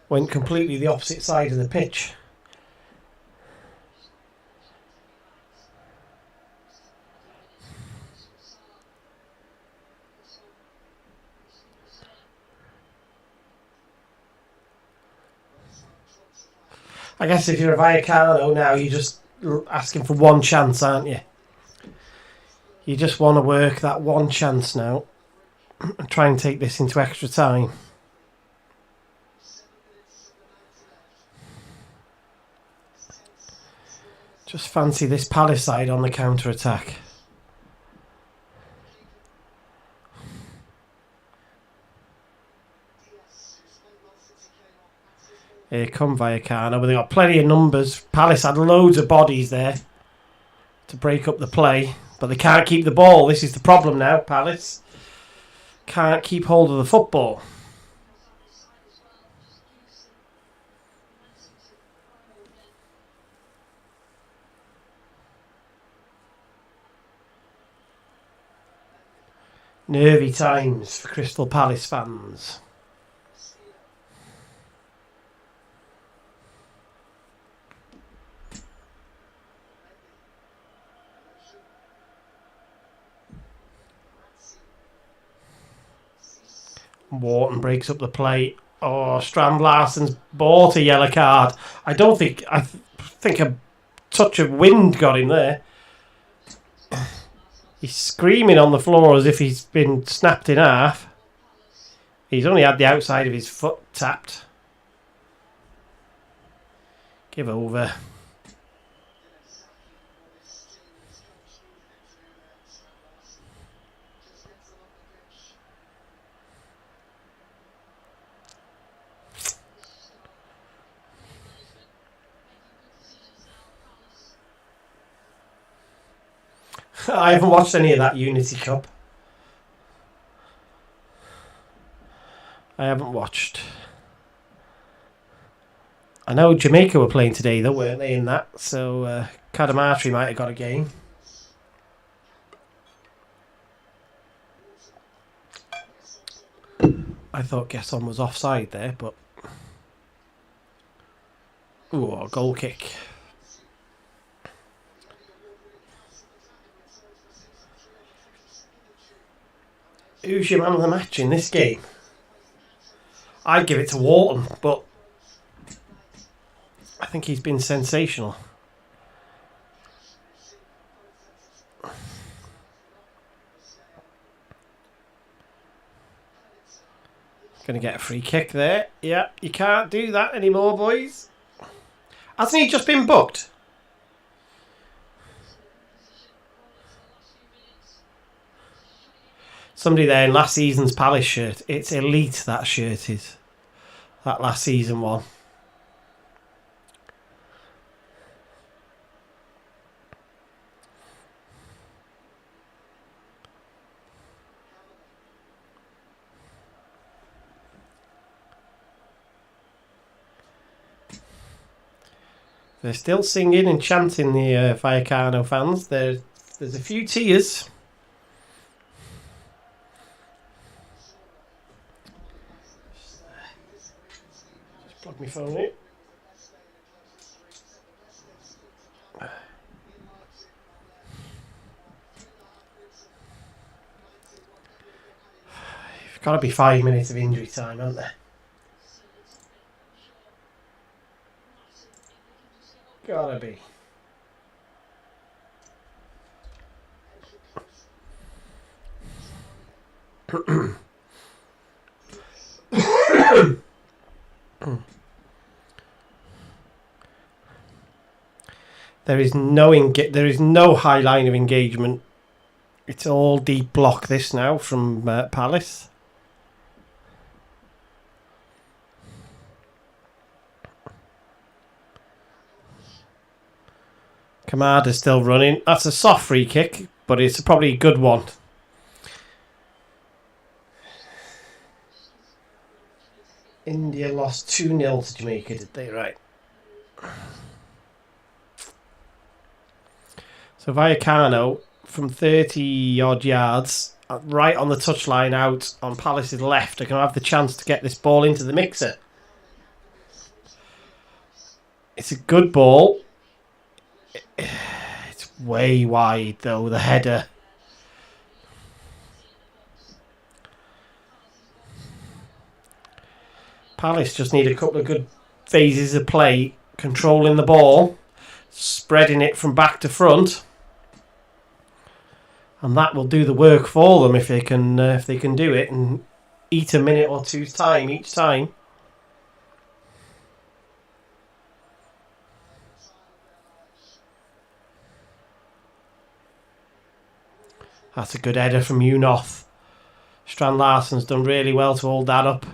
Went completely the opposite side of the pitch. I guess if you're a Vallecano now, you're just asking for one chance, aren't you? You just want to work that one chance now and try and take this into extra time. Just fancy this Palace side on the counter-attack. Here come Vallecano, but they've got plenty of numbers. Palace had loads of bodies there to break up the play, but they can't keep the ball. This is the problem now, Palace. Can't keep hold of the football. Nervy times for Crystal Palace fans. Wharton breaks up the play. Oh, Strand Larsen's bought a yellow card. I think a touch of wind got him there. He's screaming on the floor as if he's been snapped in half. He's only had the outside of his foot tapped. Give over. I haven't watched any of that Unity Cup. I haven't watched. I know Jamaica were playing today though, weren't they, in that? So Cadamartri might have got a game. I thought Gesson was offside there, but... Ooh, a goal kick. Who's your man of the match in this game? I'd give it to Wharton, but I think he's been sensational. Going to get a free kick there. Yeah, you can't do that anymore, boys. Hasn't he just been booked? Somebody there in last season's Palace shirt. It's elite, that shirt is. That last season one. They're still singing and chanting, the Vallecano fans. There's a few tears. Just plug my phone in. You've got to be 5 minutes of injury time, haven't there? Gotta be. There is no high line of engagement. It's all deep block this now from Palace. Kamada's still running. That's a soft free kick, but it's probably a good one. India lost 2-0 to Jamaica, did they? Right. So Vallecano from 30 odd yards, right on the touchline out on Palace's left, are going to have the chance to get this ball into the mixer. It's a good ball. It's way wide though, the header. Palace just need a couple of good phases of play, controlling the ball, spreading it from back to front, and that will do the work for them if they can do it and eat a minute or two's time each time. That's a good header from Unoth. Strand Larsen's done really well to hold that up.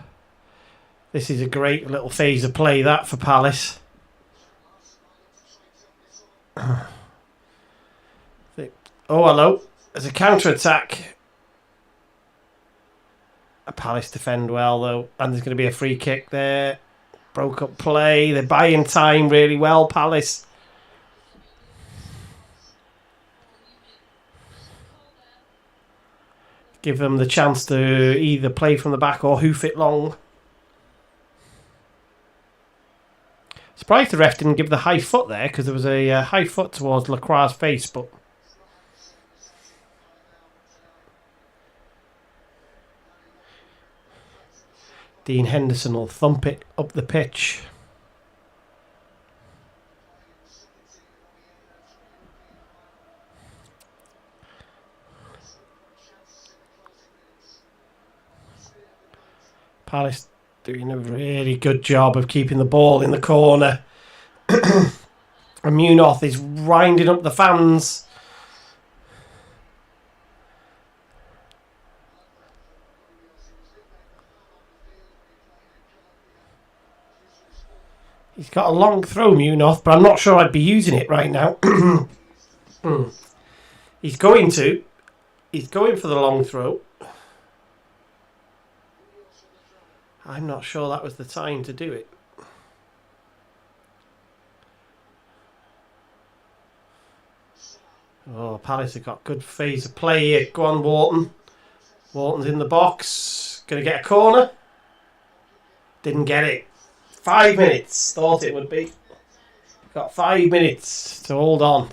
This is a great little phase of play, that, for Palace. Oh, hello. There's a counter-attack. Palace defend well, though. And there's going to be a free kick there. Broke up play. They're buying time really well, Palace. Give them the chance to either play from the back or hoof it long. Surprised the ref didn't give the high foot there, because there was a high foot towards Lacroix's face, but Dean Henderson will thump it up the pitch. Palace doing a really good job of keeping the ball in the corner. And Munoz is winding up the fans. He's got a long throw, Munoz, but I'm not sure I'd be using it right now. He's going to. He's going for the long throw. I'm not sure that was the time to do it. Oh, Palace have got good phase of play here. Go on, Wharton. Wharton's in the box. Going to get a corner. Didn't get it. 5 minutes. Thought it would be. Got 5 minutes to hold on.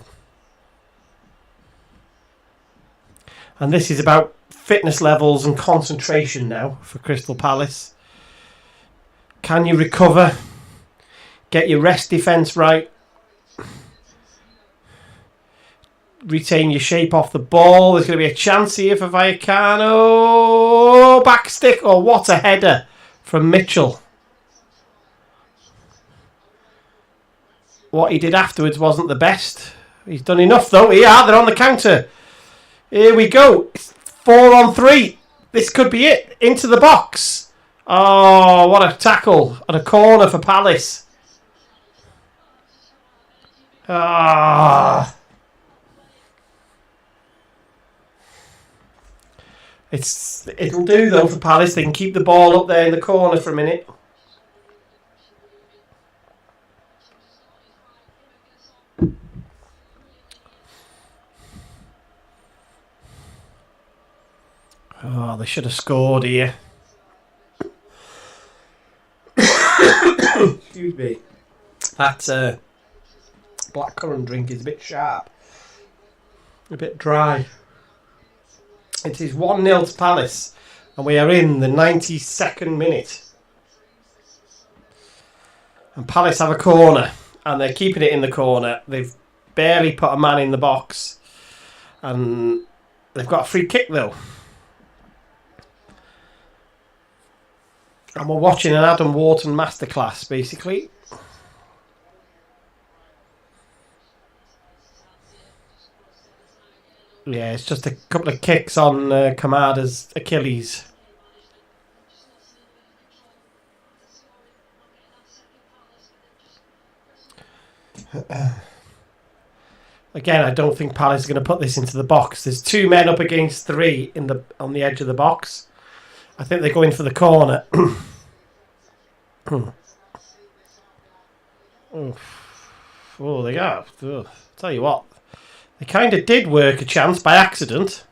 And this is about fitness levels and concentration now for Crystal Palace. Can you recover? Get your rest defence right. Retain your shape off the ball. There's going to be a chance here for Vallecano. Back stick. Oh, what a header from Mitchell. What he did afterwards wasn't the best. He's done enough though. Yeah, they're on the counter. Here we go. It's 4 on 3. This could be it. Into the box. Oh, what a tackle. And a corner for Palace. Ah. It'll do though for Palace. They can keep the ball up there in the corner for a minute. Oh, they should have scored here. Excuse me. That blackcurrant drink is a bit sharp. A bit dry. It is 1-0 to Palace. And we are in the 92nd minute. And Palace have a corner. And they're keeping it in the corner. They've barely put a man in the box. And they've got a free kick though. And we're watching an Adam Wharton masterclass, basically. Yeah, it's just a couple of kicks on Kamada's Achilles. Again, I don't think Palace is going to put this into the box. There's 2 men up against 3 on the edge of the box. I think they're going for the corner. Oh, they are. Oh, tell you what. They kind of did work a chance by accident.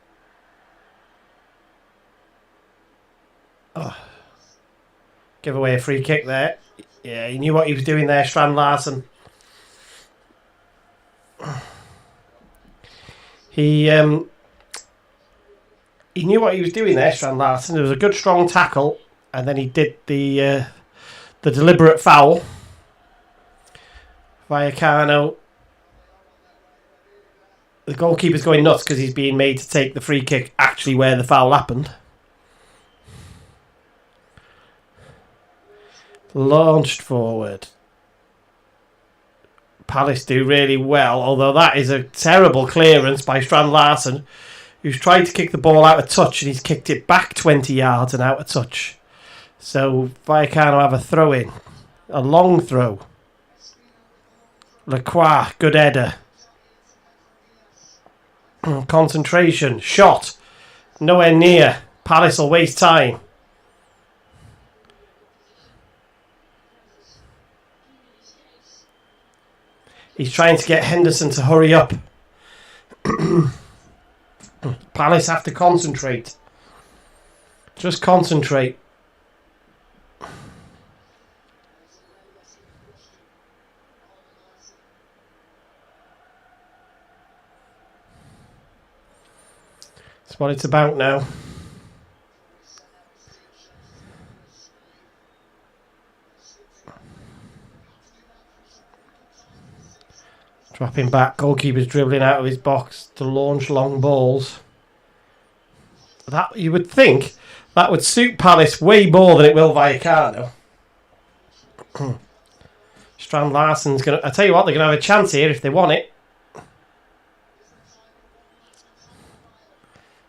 Oh. Give away a free kick there. Yeah, he knew what he was doing there, Strand Larsen. He knew what he was doing there, Strand Larsen. There was a good strong tackle, and then he did the deliberate foul. Vallecano. The goalkeeper's going nuts because he's being made to take the free kick actually where the foul happened. Launched forward. Palace do really well, although that is a terrible clearance by Strand Larsen, who's tried to kick the ball out of touch and he's kicked it back 20 yards and out of touch. So Vallecano have a throw in. A long throw. Lacroix, good header. Concentration, shot. Nowhere near. Palace will waste time. He's trying to get Henderson to hurry up. Palace have to concentrate. Just concentrate. That's what it's about now. Dropping back, goalkeeper's dribbling out of his box to launch long balls. That you would think that would suit Palace way more than it will Vallecano. Strand Larsen's gonna. I tell you what, they're gonna have a chance here if they want it.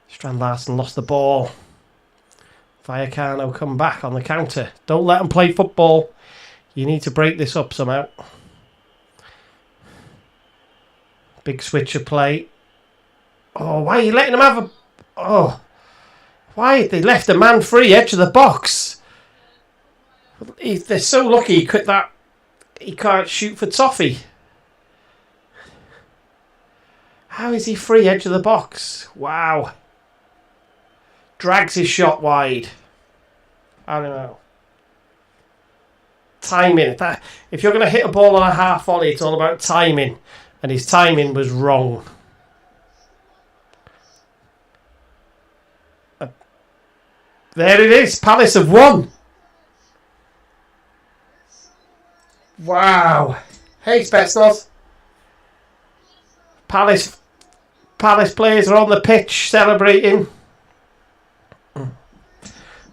Strand Larsen lost the ball. Vallecano come back on the counter. Don't let them play football. You need to break this up somehow. Big switch of play. Oh, why are you letting them have a... Oh, why? They left a man free edge of the box. They're so lucky he can't shoot for toffee. How is he free edge of the box? Wow. Drags his shot wide. I don't know. Timing. If you're going to hit a ball on a half volley, it's all about timing. And his timing was wrong. There it is. Palace have won. Wow. Hey, Spetsnaz. Palace players are on the pitch celebrating.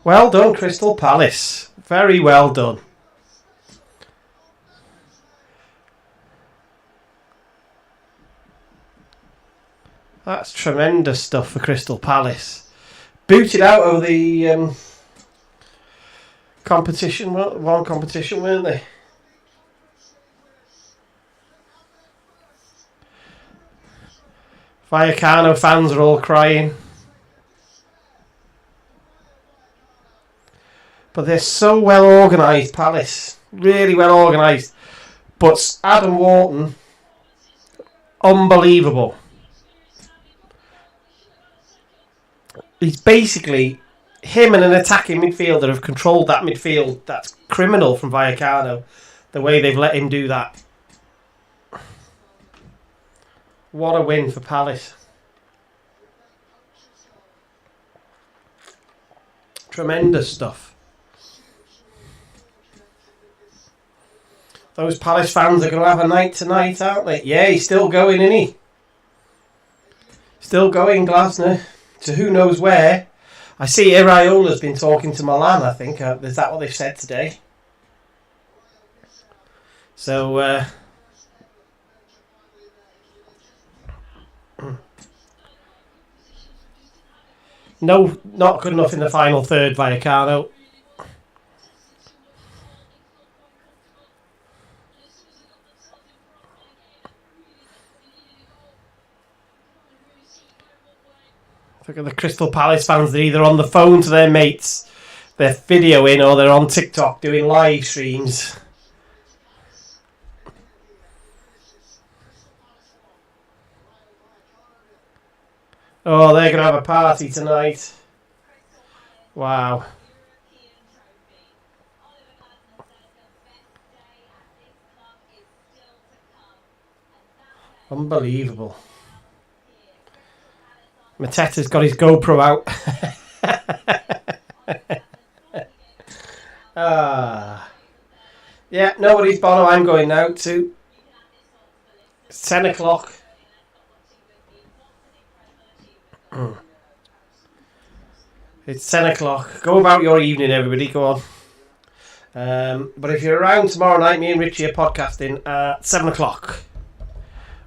Well done, Crystal Palace. Very well done. That's tremendous stuff for Crystal Palace. Booted out of the competition, one competition, weren't they? Vallecano fans are all crying. But they're so well organised, Palace. Really well organised. But Adam Wharton, unbelievable. He's basically him and an attacking midfielder have controlled that midfield. That's criminal from Vallecano, the way they've let him do that. What a win for Palace. Tremendous stuff. Those Palace fans are going to have a night tonight, aren't they? Yeah, he's still going, isn't he? Still going, Glasner. To who knows where. I see Iraiola's been talking to Milan, I think. Is that what they've said today? So, no, not good enough in the final third, Vallecano. Look at the Crystal Palace fans. They're either on the phone to their mates, they're videoing, or they're on TikTok doing live streams. Oh, they're going to have a party tonight. Wow. Unbelievable. Mateta's got his GoPro out. Yeah, nobody's Bono. I'm going now to 10 o'clock. It's 10 o'clock. Go about your evening, everybody. Go on. But if you're around tomorrow night, me and Richie are podcasting at 7 o'clock.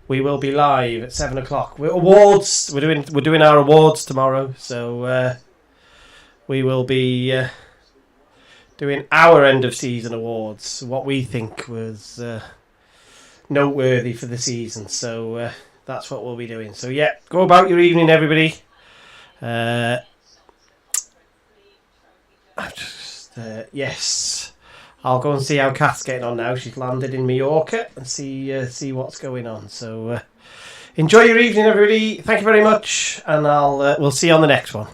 We will be live at 7 o'clock. We're doing our awards tomorrow, so we will be doing our end of season awards. What we think was noteworthy for the season. So that's what we'll be doing. So yeah, go about your evening, everybody. Yes. I'll go and see how Kath's getting on now. She's landed in Mallorca and see what's going on. So enjoy your evening, everybody. Thank you very much, and we'll see you on the next one.